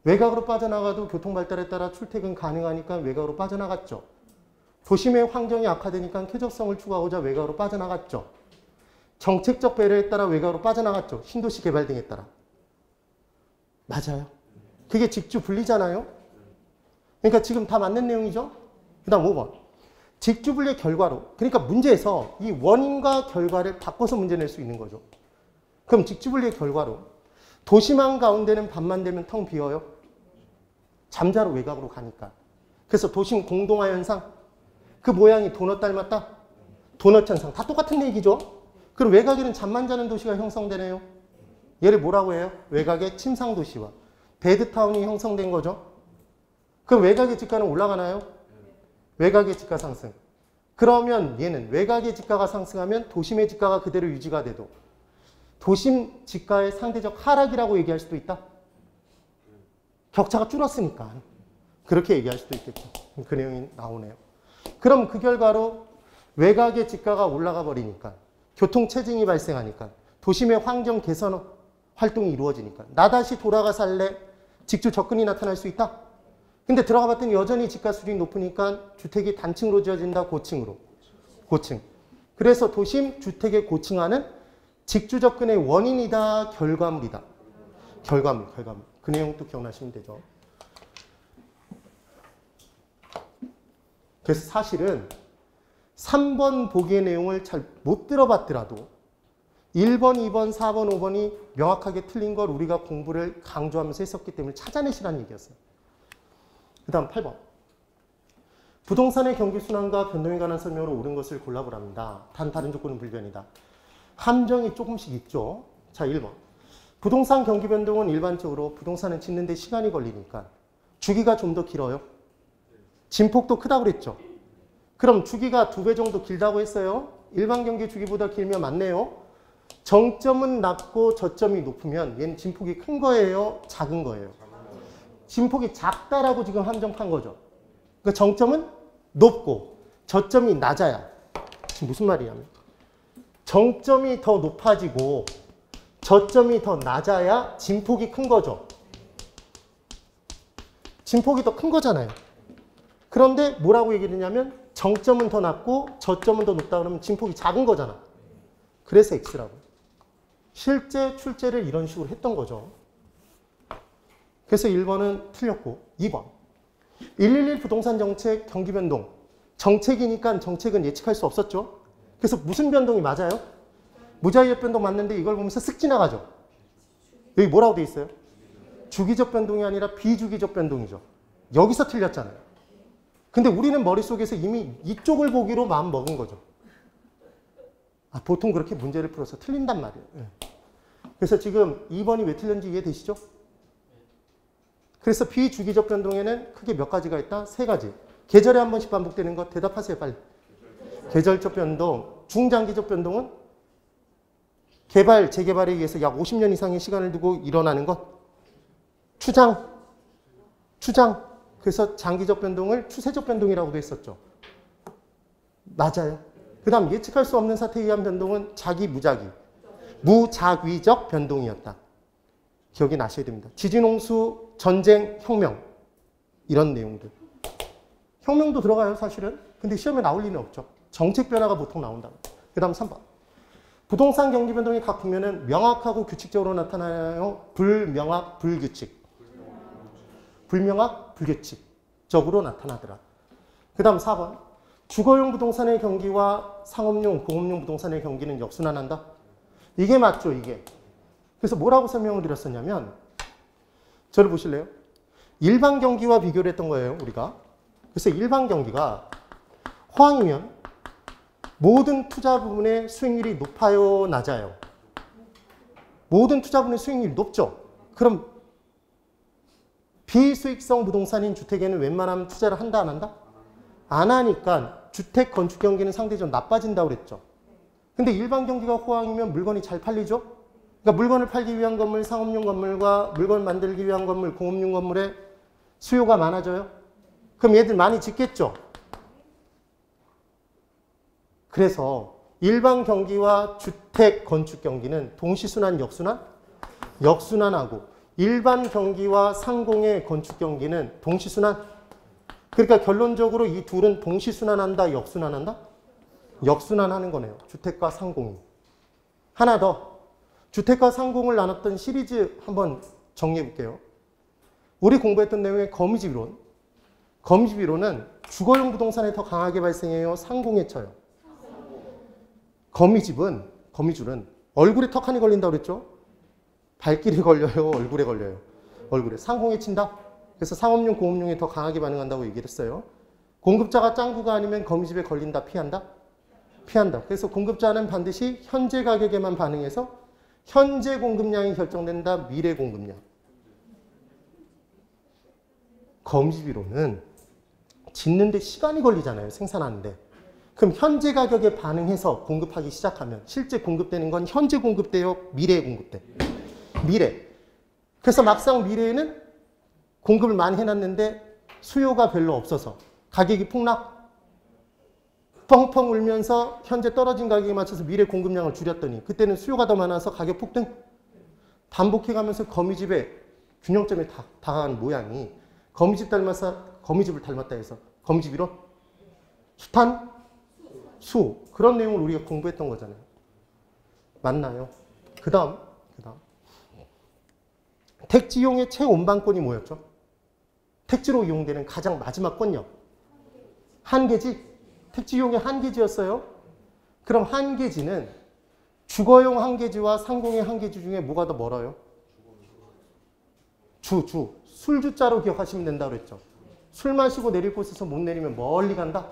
외곽으로 빠져나가도 교통발달에 따라 출퇴근 가능하니까 외곽으로 빠져나갔죠. 도심의 환경이 악화되니까 쾌적성을 추구하고자 외곽으로 빠져나갔죠. 정책적 배려에 따라 외곽으로 빠져나갔죠. 신도시 개발 등에 따라. 맞아요. 그게 직주분리잖아요. 그러니까 지금 다 맞는 내용이죠. 그 다음 5번. 직주분리의 결과로, 그러니까 문제에서 이 원인과 결과를 바꿔서 문제 낼 수 있는 거죠. 그럼 직주분리의 결과로 도심안 가운데는 밤만 되면 텅 비어요. 잠자로 외곽으로 가니까. 그래서 도심 공동화 현상, 그 모양이 도넛 닮았다? 도넛 현상. 다 똑같은 얘기죠. 그럼 외곽에는 잠만 자는 도시가 형성되네요. 얘를 뭐라고 해요? 외곽의 침상 도시와 베드타운이 형성된 거죠. 그럼 외곽의 집가는 올라가나요? 외곽의 집가 상승. 그러면 얘는 외곽의 집가가 상승하면 도심의 집가가 그대로 유지가 돼도 도심 집가의 상대적 하락이라고 얘기할 수도 있다. 격차가 줄었으니까. 그렇게 얘기할 수도 있겠죠. 그 내용이 나오네요. 그럼 그 결과로 외곽의 집가가 올라가 버리니까 교통체증이 발생하니까 도심의 환경 개선 활동이 이루어지니까 나 다시 돌아가 살래 직주 접근이 나타날 수 있다. 근데 들어가 봤더니 여전히 집가 수준이 높으니까 주택이 단층으로 지어진다, 고층으로. 고층. 그래서 도심 주택의 고층화는 직주 접근의 원인이다, 결과물이다. 결과물. 그 내용도 기억나시면 되죠. 그래서 사실은 3번 보기의 내용을 잘 못 들어봤더라도 1번, 2번, 4번, 5번이 명확하게 틀린 걸 우리가 공부를 강조하면서 했었기 때문에 찾아내시라는 얘기였어요. 그 다음 8번. 부동산의 경기순환과 변동에 관한 설명으로 옳은 것을 골라보랍니다. 단 다른 조건은 불변이다. 함정이 조금씩 있죠. 자, 1번. 부동산 경기 변동은 일반적으로 부동산은 짓는 데 시간이 걸리니까 주기가 좀 더 길어요. 진폭도 크다고 그랬죠. 그럼 주기가 2배 정도 길다고 했어요. 일반 경기 주기보다 길면 맞네요. 정점은 낮고 저점이 높으면 얘는 진폭이 큰 거예요? 작은 거예요? 진폭이 작다라고 지금 함정판 거죠. 그러니까 정점은 높고 저점이 낮아야. 지금 무슨 말이냐면 정점이 더 높아지고 저점이 더 낮아야 진폭이 큰 거죠. 진폭이 더 큰 거잖아요. 그런데 뭐라고 얘기를 했냐면 정점은 더 낮고 저점은 더 높다 그러면 진폭이 작은 거잖아. 그래서 X라고. 실제 출제를 이런 식으로 했던 거죠. 그래서 1번은 틀렸고 2번. 111 부동산 정책 경기 변동. 정책이니까 정책은 예측할 수 없었죠. 그래서 무슨 변동이 맞아요? 무자유적 변동 맞는데 이걸 보면서 쓱 지나가죠. 여기 뭐라고 돼 있어요? 주기적 변동이 아니라 비주기적 변동이죠. 여기서 틀렸잖아요. 근데 우리는 머릿속에서 이미 이쪽을 보기로 마음 먹은 거죠. 보통 그렇게 문제를 풀어서 틀린단 말이에요. 예. 그래서 지금 2번이 왜 틀렸는지 이해되시죠? 그래서 비주기적 변동에는 크게 몇 가지가 있다? 3가지. 계절에 한 번씩 반복되는 것 대답하세요, 빨리. 계절적 변동. 중장기적 변동은 개발, 재개발에 의해서 약 50년 이상의 시간을 두고 일어나는 것. 추장. 그래서 장기적 변동을 추세적 변동이라고도 했었죠. 맞아요. 그 다음 예측할 수 없는 사태에 의한 변동은 자기, 무작위. 무작위적 변동이었다. 기억이 나셔야 됩니다. 지진, 홍수, 전쟁, 혁명. 이런 내용들. 혁명도 들어가요, 사실은. 근데 시험에 나올 리는 없죠. 정책 변화가 보통 나온다. 그 다음 3번. 부동산 경기 변동의 각 국면은 명확하고 규칙적으로 나타나요? 불명확, 불규칙. 불명확, 불규칙적으로 나타나더라. 그 다음 4번. 주거용 부동산의 경기와 상업용, 공업용 부동산의 경기는 역순환한다. 이게 맞죠, 이게. 그래서 뭐라고 설명을 드렸었냐면, 저를 보실래요? 일반 경기와 비교를 했던 거예요, 우리가. 그래서 일반 경기가 호황이면 모든 투자 부분의 수익률이 높아요, 낮아요? 모든 투자 부분의 수익률이 높죠. 그럼 비수익성 부동산인 주택에는 웬만하면 투자를 한다, 안 한다? 안 하니까 주택 건축 경기는 상대적으로 나빠진다고 그랬죠. 근데 일반 경기가 호황이면 물건이 잘 팔리죠? 그러니까 물건을 팔기 위한 건물, 상업용 건물과 물건을 만들기 위한 건물, 공업용 건물에 수요가 많아져요? 그럼 얘들 많이 짓겠죠? 그래서 일반 경기와 주택 건축 경기는 동시순환, 역순환? 역순환하고 일반 경기와 상공의 건축 경기는 동시순환? 그러니까 결론적으로 이 둘은 동시순환한다, 역순환한다? 역순환하는 거네요. 주택과 상공이. 하나 더. 주택과 상공을 나눴던 시리즈 한번 정리해 볼게요. 우리 공부했던 내용의 거미집 이론. 거미집 이론은 주거용 부동산에 더 강하게 발생해요? 상공에 쳐요? 거미줄은 얼굴에 턱 하니 걸린다고 그랬죠? 발길에 걸려요? 얼굴에 걸려요? 얼굴에. 상공에 친다? 그래서 상업용, 공업용에 더 강하게 반응한다고 얘기를 했어요. 공급자가 짱구가 아니면 거미집에 걸린다, 피한다? 피한다. 그래서 공급자는 반드시 현재 가격에만 반응해서 현재 공급량이 결정된다, 미래 공급량. 거미집 이론은 짓는데 시간이 걸리잖아요, 생산하는데. 그럼 현재 가격에 반응해서 공급하기 시작하면 실제 공급되는 건 현재 공급돼요, 미래에 공급돼? 미래. 그래서 막상 미래에는 공급을 많이 해놨는데 수요가 별로 없어서 가격이 폭락, 펑펑 울면서 현재 떨어진 가격에 맞춰서 미래 공급량을 줄였더니 그때는 수요가 더 많아서 가격 폭등. 반복해가면서 거미집의 균형점에 다가가는 모양이 거미집을 닮았다 해서 거미집 이론? 수탄? 수. 그런 내용을 우리가 공부했던 거잖아요. 맞나요? 그 다음 택지용의 최온반권이 뭐였죠? 택지로 이용되는 가장 마지막 권역. 한계지? 택지용의 한계지였어요. 그럼 한계지는 주거용 한계지와 상공의 한계지 중에 뭐가 더 멀어요? 술주자로 기억하시면 된다고 그랬죠. 술 마시고 내릴 곳에서 못 내리면 멀리 간다.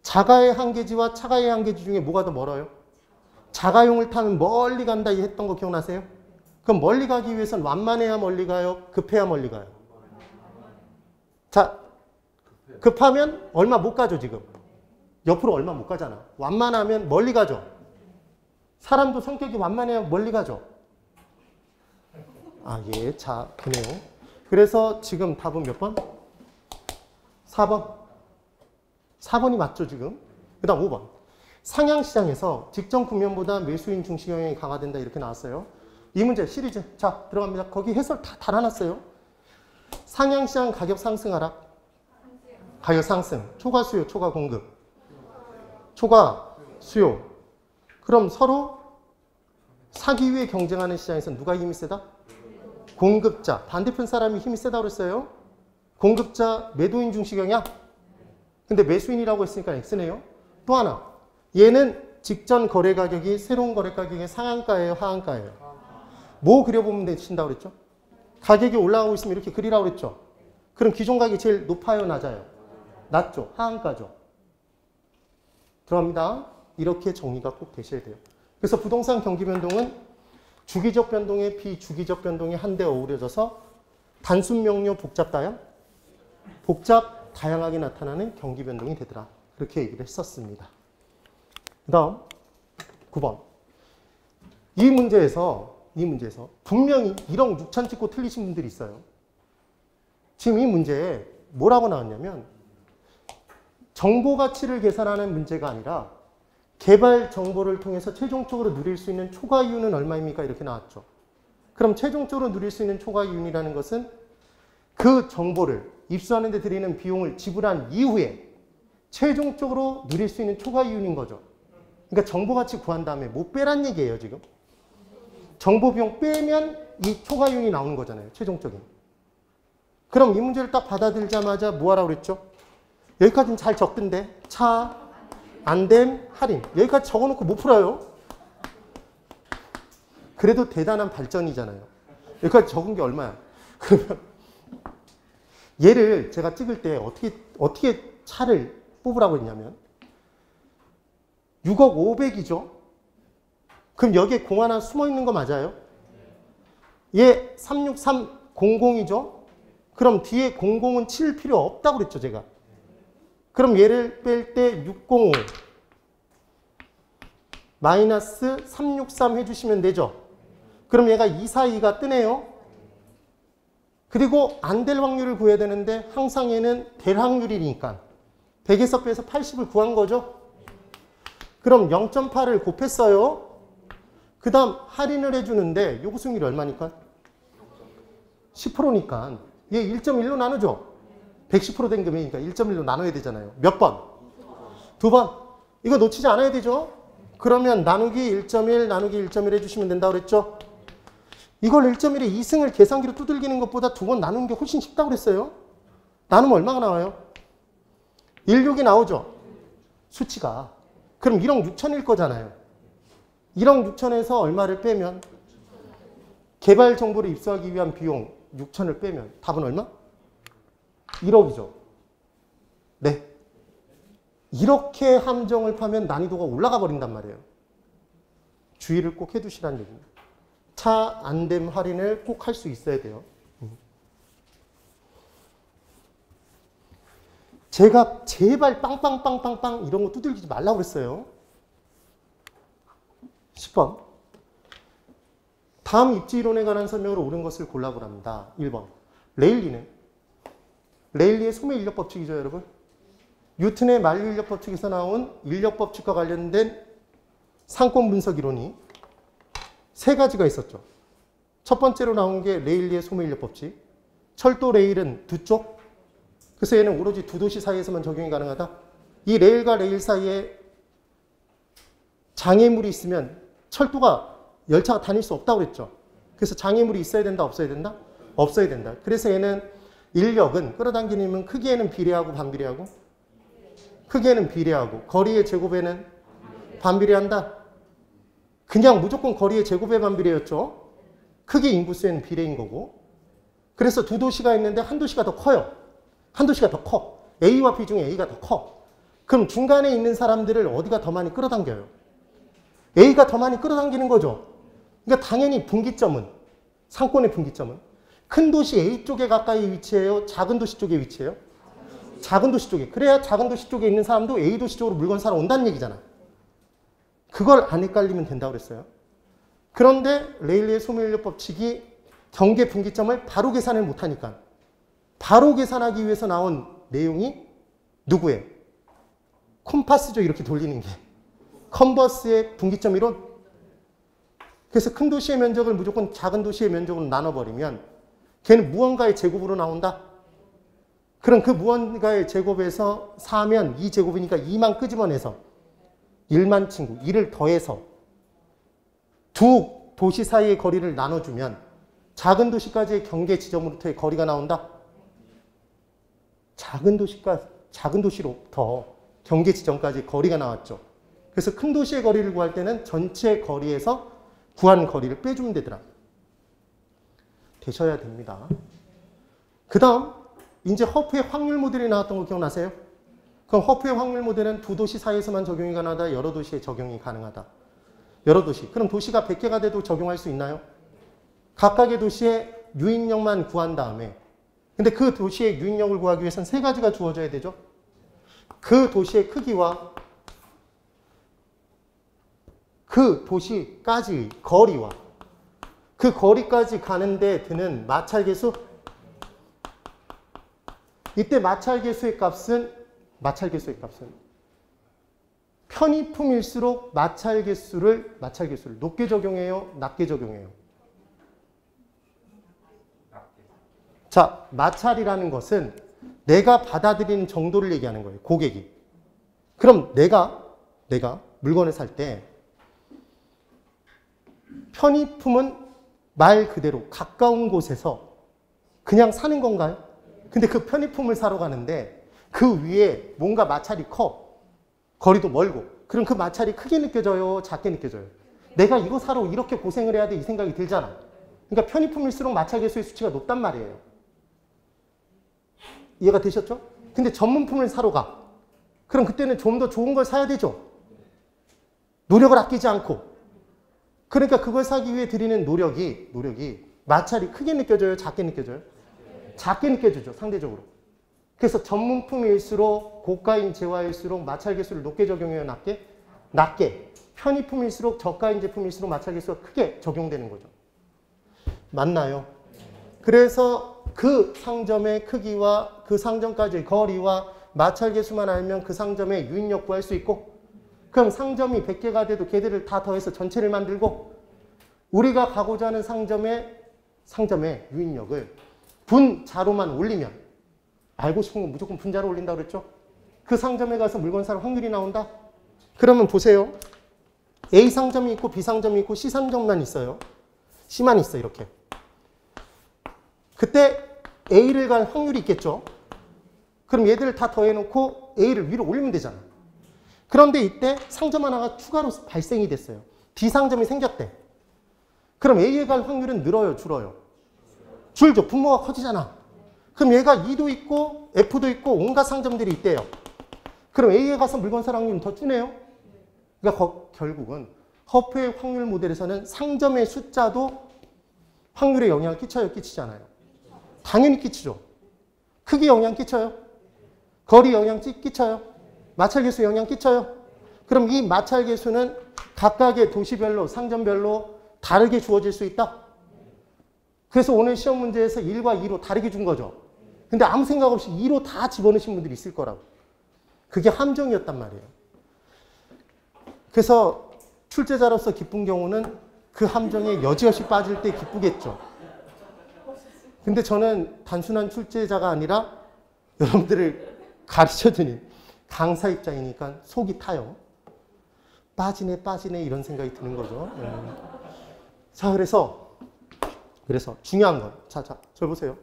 자가의 한계지와 차가의 한계지 중에 뭐가 더 멀어요? 자가용을 타면 멀리 간다 했던 거 기억나세요? 그럼 멀리 가기 위해서는 완만해야 멀리 가요? 급해야 멀리 가요? 자, 급하면 얼마 못 가죠, 지금. 옆으로 얼마 못 가잖아. 완만하면 멀리 가죠. 사람도 성격이 완만해야 멀리 가죠. 예. 자, 그네요. 그래서 지금 답은 몇 번? 4번. 4번이 맞죠, 지금? 그 다음 5번. 상향시장에서 직전 국면보다 매수인 중시 경향이 강화된다 이렇게 나왔어요. 이 문제 시리즈. 자, 들어갑니다. 거기 해설 다 달아놨어요. 상향시장 가격 상승 하락. 가격 상승. 초과 수요, 초과 공급. 초과 수요. 그럼 서로 사기 위해 경쟁하는 시장에서 누가 힘이 세다? 공급자. 반대편 사람이 힘이 세다고 그랬어요. 공급자 매도인 중시 경향. 근데 매수인이라고 했으니까 X네요. 또 하나. 얘는 직전 거래 가격이 새로운 거래 가격의 상한가예요, 하한가예요? 뭐 그려보면 되신다고 그랬죠? 가격이 올라가고 있으면 이렇게 그리라고 그랬죠? 그럼 기존 가격이 제일 높아요, 낮아요? 낮죠. 하한가죠. 들어갑니다. 이렇게 정리가 꼭 되셔야 돼요. 그래서 부동산 경기 변동은 주기적 변동에 비주기적 변동이 한데 어우러져서 단순 명료 복잡 다양? 복잡 다양하게 나타나는 경기 변동이 되더라. 그렇게 얘기를 했었습니다. 그 다음 9번. 이 문제에서 분명히 1억 6천 찍고 틀리신 분들이 있어요. 지금 이 문제에 뭐라고 나왔냐면 정보 가치를 계산하는 문제가 아니라 개발 정보를 통해서 최종적으로 누릴 수 있는 초과 이윤은 얼마입니까? 이렇게 나왔죠. 그럼 최종적으로 누릴 수 있는 초과 이윤이라는 것은 그 정보를 입수하는 데 들이는 비용을 지불한 이후에 최종적으로 누릴 수 있는 초과 이윤인 거죠. 그러니까 정보 가치 구한 다음에 뭐 빼란 얘기예요, 지금. 정보 비용 빼면 이 초과 이윤이 나오는 거잖아요, 최종적인. 그럼 이 문제를 딱 받아들자마자 뭐 하라고 그랬죠? 여기까지는 잘 적던데 차, 안됨, 할인. 여기까지 적어놓고 못 풀어요. 그래도 대단한 발전이잖아요. 여기까지 적은 게 얼마야? 그러면 얘를 제가 찍을 때 어떻게 차를 뽑으라고 했냐면 6억 500이죠. 그럼 여기에 공 하나 숨어 있는 거 맞아요? 얘 36300이죠. 그럼 뒤에 00은 칠 필요 없다고 그랬죠, 제가. 그럼 얘를 뺄 때 605 마이너스 363 해주시면 되죠. 그럼 얘가 242가 뜨네요. 그리고 안 될 확률을 구해야 되는데 항상 얘는 될 확률이니까 100에서 빼서 80을 구한 거죠. 그럼 0.8을 곱했어요. 그 다음 할인을 해주는데 요구 수익률이 얼마니까? 10%니까 얘 1.1로 나누죠. 110% 된 금액이니까 1.1로 나눠야 되잖아요. 몇 번? 2번. 이거 놓치지 않아야 되죠. 그러면 나누기 1.1 나누기 1.1 해주시면 된다고 그랬죠. 이걸 1.1에 2승을 계산기로 두들기는 것보다 2번 나누는 게 훨씬 쉽다고 그랬어요. 나누면 얼마가 나와요? 16이 나오죠. 수치가. 그럼 1억 6천일 거잖아요. 1억 6천에서 얼마를 빼면 개발 정보를 입수하기 위한 비용 6천을 빼면 답은 얼마? 1억이죠. 네. 이렇게 함정을 파면 난이도가 올라가 버린단 말이에요. 주의를 꼭 해두시라는 얘기입니다. 차 안됨 할인을 꼭 할 수 있어야 돼요. 제가 제발 빵빵빵빵빵 이런 거 두들기지 말라고 그랬어요. 10번. 다음 입지이론에 관한 설명으로 옳은 것을 골라보랍니다. 1번. 레일리의 소매 인력 법칙이죠, 여러분. 뉴턴의 만류 인력 법칙에서 나온 인력 법칙과 관련된 상권 분석 이론이 세 가지가 있었죠. 첫 번째로 나온 게 레일리의 소매 인력 법칙. 철도 레일은 두 쪽. 그래서 얘는 오로지 두 도시 사이에서만 적용이 가능하다. 이 레일과 레일 사이에 장애물이 있으면 철도가 열차가 다닐 수 없다고 그랬죠. 그래서 장애물이 있어야 된다, 없어야 된다? 없어야 된다. 그래서 얘는 인력은 끌어당기는 힘은 크기에는 비례하고 반비례하고 크기에는 비례하고 거리의 제곱에는 반비례한다. 그냥 무조건 거리의 제곱에 반비례였죠. 크기 인구수에는 비례인 거고. 그래서 두 도시가 있는데 한 도시가 더 커요. 한 도시가 더 커. A와 B 중에 A가 더 커. 그럼 중간에 있는 사람들을 어디가 더 많이 끌어당겨요? A가 더 많이 끌어당기는 거죠. 그러니까 당연히 분기점은, 상권의 분기점은 큰 도시 A 쪽에 가까이 위치해요? 작은 도시 쪽에 위치해요? 작은 도시 쪽에. 그래야 작은 도시 쪽에 있는 사람도 A 도시 쪽으로 물건 사러 온다는 얘기잖아. 그걸 안 헷갈리면 된다고 그랬어요. 그런데 레일리의 소매인력 법칙이 경계 분기점을 바로 계산을 못하니까 바로 계산하기 위해서 나온 내용이 누구예요? 콤파스죠. 이렇게 돌리는 게. 컨버스의 분기점 이론. 그래서 큰 도시의 면적을 무조건 작은 도시의 면적으로 나눠버리면 걔는 무언가의 제곱으로 나온다. 그럼 그 무언가의 제곱에서 4면 2제곱이니까 2만 끄집어내서 1만 친구, 2를 더해서 두 도시 사이의 거리를 나눠주면 작은 도시까지의 경계 지점으로부터의 거리가 나온다. 작은 도시로부터 경계 지점까지 거리가 나왔죠. 그래서 큰 도시의 거리를 구할 때는 전체 거리에서 구한 거리를 빼주면 되더라. 되셔야 됩니다. 그 다음 이제 허프의 확률 모델이 나왔던 거 기억나세요? 그럼 허프의 확률 모델은 두 도시 사이에서만 적용이 가능하다, 여러 도시에 적용이 가능하다. 여러 도시. 그럼 도시가 100개가 돼도 적용할 수 있나요? 각각의 도시의 유인력만 구한 다음에, 근데 그 도시의 유인력을 구하기 위해서는 세 가지가 주어져야 되죠. 그 도시의 크기와 그 도시까지의 거리와 그 거리까지 가는데 드는 마찰계수. 이때 마찰계수의 값은 편의품일수록 마찰계수를 높게 적용해요, 낮게 적용해요? 자, 마찰이라는 것은 내가 받아들이는 정도를 얘기하는 거예요, 고객이. 그럼 내가 물건을 살 때 편의품은 말 그대로 가까운 곳에서 그냥 사는 건가요? 근데 그 편의품을 사러 가는데 그 위에 뭔가 마찰이 커. 거리도 멀고. 그럼 그 마찰이 크게 느껴져요, 작게 느껴져요? 내가 이거 사러 이렇게 고생을 해야 돼, 이 생각이 들잖아. 그러니까 편의품일수록 마찰계수의 수치가 높단 말이에요. 이해가 되셨죠? 근데 전문품을 사러 가. 그럼 그때는 좀 더 좋은 걸 사야 되죠? 노력을 아끼지 않고. 그러니까 그걸 사기 위해 들이는 노력이 마찰이 크게 느껴져요, 작게 느껴져요? 작게 느껴지죠, 상대적으로. 그래서 전문품일수록 고가인 재화일수록 마찰계수를 높게 적용해요, 낮게? 편의품일수록 저가인 제품일수록 마찰계수가 크게 적용되는 거죠. 맞나요? 그래서 그 상점의 크기와 그 상점까지의 거리와 마찰계수만 알면 그 상점의 유인력 구할 수 있고, 그럼 상점이 100개가 돼도 걔들을 다 더해서 전체를 만들고, 우리가 가고자 하는 상점의 유인력을 분자로만 올리면, 알고 싶은 건 무조건 분자로 올린다고 그랬죠? 그 상점에 가서 물건 살 확률이 나온다? 그러면 보세요. A 상점이 있고 B 상점이 있고 C 상점만 있어요. C만 있어, 이렇게. 그때 A를 갈 확률이 있겠죠? 그럼 얘들을 다 더해놓고 A를 위로 올리면 되잖아. 그런데 이때 상점 하나가 추가로 발생이 됐어요. B 상점이 생겼대. 그럼 A에 갈 확률은 늘어요, 줄어요? 줄죠. 분모가 커지잖아. 그럼 얘가 E도 있고 F도 있고 온갖 상점들이 있대요. 그럼 A에 가서 물건 살 확률은 더 주네요. 그러니까 결국은 허프의 확률 모델에서는 상점의 숫자도 확률에 영향을 끼쳐요, 끼치지 않아요? 당연히 끼치죠. 크기 영향 끼쳐요? 거리 영향 끼쳐요? 마찰계수 영향 끼쳐요? 그럼 이 마찰계수는 각각의 도시별로, 상점별로 다르게 주어질 수 있다? 그래서 오늘 시험 문제에서 1과 2로 다르게 준 거죠. 근데 아무 생각 없이 2로 다 집어넣으신 분들이 있을 거라고. 그게 함정이었단 말이에요. 그래서 출제자로서 기쁜 경우는 그 함정에 여지없이 빠질 때 기쁘겠죠. 근데 저는 단순한 출제자가 아니라 여러분들을 가르쳐주는 강사 입장이니까 속이 타요. 빠지네 이런 생각이 드는 거죠. 자, 그래서 중요한 건, 자, 저 보세요.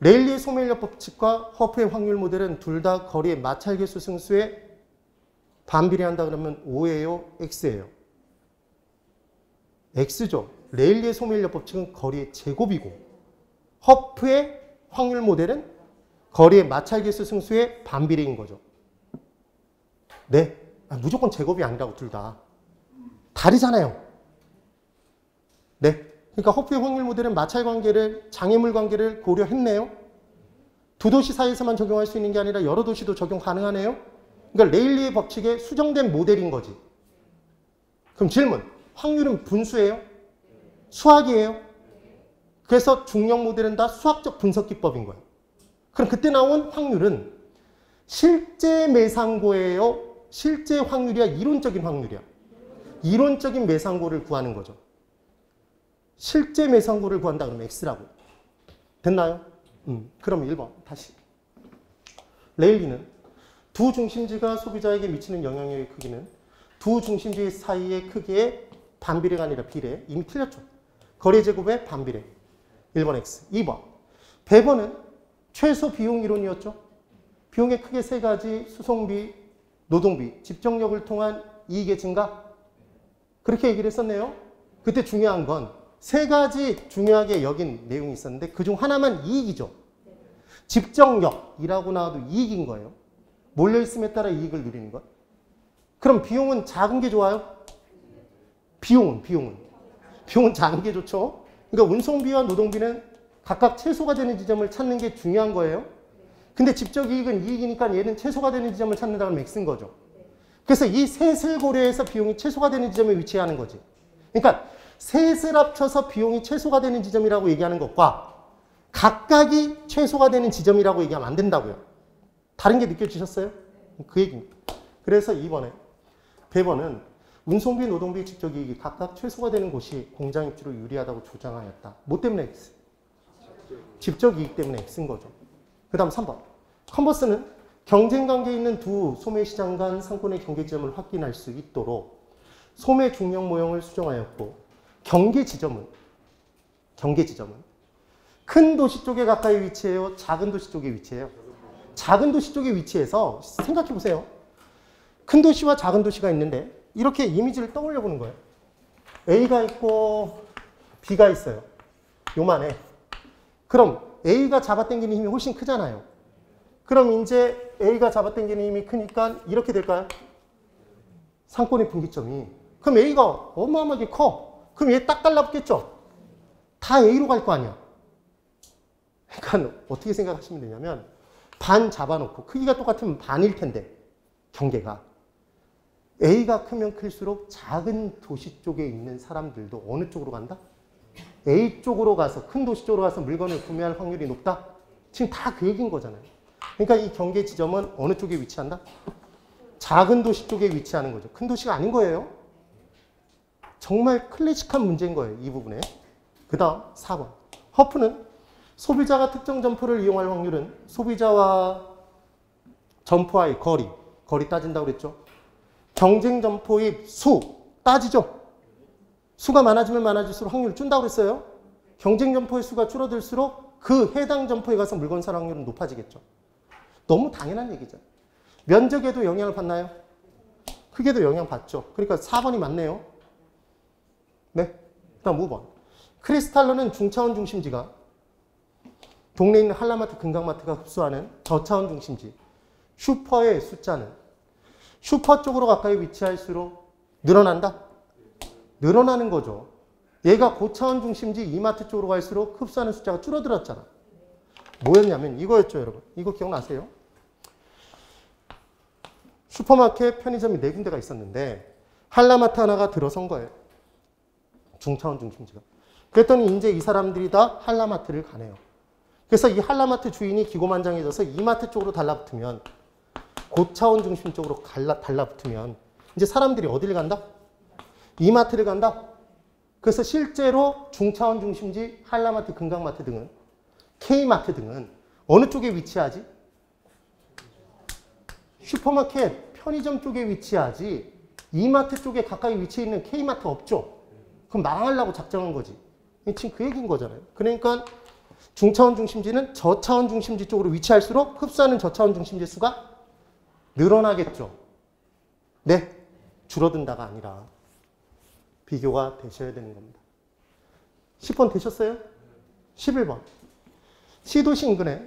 레일리의 소멸력 법칙과 허프의 확률 모델은 둘 다 거리의 마찰계수 승수에 반비례한다 그러면 O예요, X예요? X죠. 레일리의 소멸력 법칙은 거리의 제곱이고, 허프의 확률 모델은 거리의 마찰계수 승수의 반비례인 거죠. 네. 무조건 제곱이 아니라고, 둘 다. 다르잖아요. 네. 그러니까 허프의 확률 모델은 마찰 관계를, 장애물 관계를 고려했네요. 두 도시 사이에서만 적용할 수 있는 게 아니라 여러 도시도 적용 가능하네요. 그러니까 레일리의 법칙에 수정된 모델인 거지. 그럼 질문. 확률은 분수예요? 수학이에요? 그래서 중력 모델은 다 수학적 분석 기법인 거예요. 그럼 그때 나온 확률은 실제 매상고예요? 실제 확률이야? 이론적인 확률이야? 이론적인 매상고를 구하는 거죠. 실제 매상고를 구한다 그러면 X라고. 됐나요? 그럼 1번 다시. 레일리는 두 중심지가 소비자에게 미치는 영향력의 크기는 두 중심지 사이의 크기의 반비례가 아니라 비례. 이미 틀렸죠. 거리 제곱의 반비례. 1번 X. 2번. 배번은 최소 비용 이론이었죠. 비용의 크게 세 가지, 수송비, 노동비, 집정력을 통한 이익의 증가. 그렇게 얘기를 했었네요. 그때 중요한 건 세 가지 중요하게 여긴 내용이 있었는데 그중 하나만 이익이죠. 집정력이라고 나와도 이익인 거예요. 몰려있음에 따라 이익을 누리는 것. 그럼 비용은 작은 게 좋아요? 비용은 작은 게 좋죠. 그러니까 운송비와 노동비는 각각 최소가 되는 지점을 찾는 게 중요한 거예요. 근데 직접 이익은 이익이니까 얘는 최소가 되는 지점을 찾는다고 하면 X인 거죠. 그래서 이 셋을 고려해서 비용이 최소가 되는 지점에 위치하는 거지. 그러니까 셋을 합쳐서 비용이 최소가 되는 지점이라고 얘기하는 것과 각각이 최소가 되는 지점이라고 얘기하면 안 된다고요. 다른 게 느껴지셨어요? 그 얘기입니다. 그래서 2번에 배번은 운송비, 노동비, 직접 이익이 각각 최소가 되는 곳이 공장 입주로 유리하다고 주장하였다. 뭐 때문에 X? 직접 이익 때문에 X인 거죠. 그 다음 3번. 컨버스는 경쟁 관계에 있는 두 소매시장 간 상권의 경계지점을 확인할 수 있도록 소매 중력 모형을 수정하였고 경계 지점은 큰 도시 쪽에 가까이 위치해요? 작은 도시 쪽에 위치해요? 작은 도시 쪽에 위치해서 생각해 보세요. 큰 도시와 작은 도시가 있는데 이렇게 이미지를 떠올려 보는 거예요. A가 있고 B가 있어요. 요만해. 그럼 A가 잡아당기는 힘이 훨씬 크잖아요. 그럼 이제 A가 잡아당기는 힘이 크니까 이렇게 될까요? 상권의 분기점이. 그럼 A가 어마어마하게 커. 그럼 얘 딱 달라붙겠죠? 다 A로 갈 거 아니야. 그러니까 어떻게 생각하시면 되냐면 반 잡아놓고 크기가 똑같으면 반일 텐데 경계가. A가 크면 클수록 작은 도시 쪽에 있는 사람들도 어느 쪽으로 간다? A 쪽으로 가서 큰 도시 쪽으로 가서 물건을 구매할 확률이 높다? 지금 다 그 얘기인 거잖아요. 그러니까 이 경계 지점은 어느 쪽에 위치한다? 작은 도시 쪽에 위치하는 거죠. 큰 도시가 아닌 거예요. 정말 클래식한 문제인 거예요. 이 부분에. 그 다음 4번. 허프는 소비자가 특정 점포를 이용할 확률은 소비자와 점포와의 거리 따진다고 그랬죠. 경쟁 점포의 수 따지죠. 수가 많아지면 많아질수록 확률을 준다고 그랬어요. 경쟁 점포의 수가 줄어들수록 그 해당 점포에 가서 물건 살 확률은 높아지겠죠. 너무 당연한 얘기죠. 면적에도 영향을 받나요? 크게도 영향 받죠. 그러니까 4번이 맞네요. 네. 다음 5번. 크리스탈로는 중차원 중심지가 동네에 있는 한라마트, 금강마트가 흡수하는 저차원 중심지. 슈퍼의 숫자는 슈퍼 쪽으로 가까이 위치할수록 늘어난다? 늘어나는 거죠. 얘가 고차원 중심지 이마트 쪽으로 갈수록 흡수하는 숫자가 줄어들었잖아. 뭐였냐면 이거였죠, 여러분. 이거 기억나세요? 슈퍼마켓, 편의점이 4군데가 있었는데 한라마트 하나가 들어선 거예요. 중차원 중심지가. 그랬더니 이제 이 사람들이 다 한라마트를 가네요. 그래서 이 한라마트 주인이 기고만장해져서 이마트 쪽으로 달라붙으면 고차원 중심 쪽으로 달라붙으면 이제 사람들이 어디를 간다? 이마트를 간다? 그래서 실제로 중차원 중심지, 한라마트, 금강마트 등은 K마트 등은 어느 쪽에 위치하지? 슈퍼마켓, 편의점 쪽에 위치하지 이마트 쪽에 가까이 위치해 있는 K마트 없죠? 그럼 망하려고 작정한 거지. 지금 그 얘기인 거잖아요. 그러니까 중차원 중심지는 저차원 중심지 쪽으로 위치할수록 흡수하는 저차원 중심지 수가 늘어나겠죠. 네, 줄어든다가 아니라 비교가 되셔야 되는 겁니다. 10번 되셨어요? 11번. C도시 인근에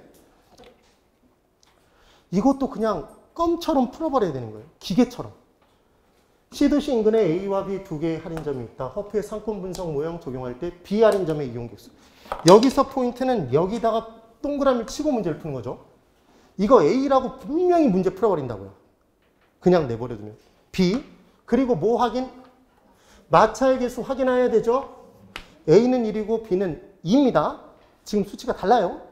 이것도 그냥 껌처럼 풀어버려야 되는 거예요. 기계처럼. C도시 인근에 A와 B 두 개의 할인점이 있다. 허프의 상권 분석 모형 적용할 때 B 할인점의 이용 객수. 여기서 포인트는 여기다가 동그라미 치고 문제를 푸는 거죠. 이거 A라고 분명히 문제 풀어버린다고요. 그냥 내버려두면. B. 그리고 뭐 확인? 마차의 개수 확인해야 되죠. A는 1이고 B는 2입니다. 지금 수치가 달라요.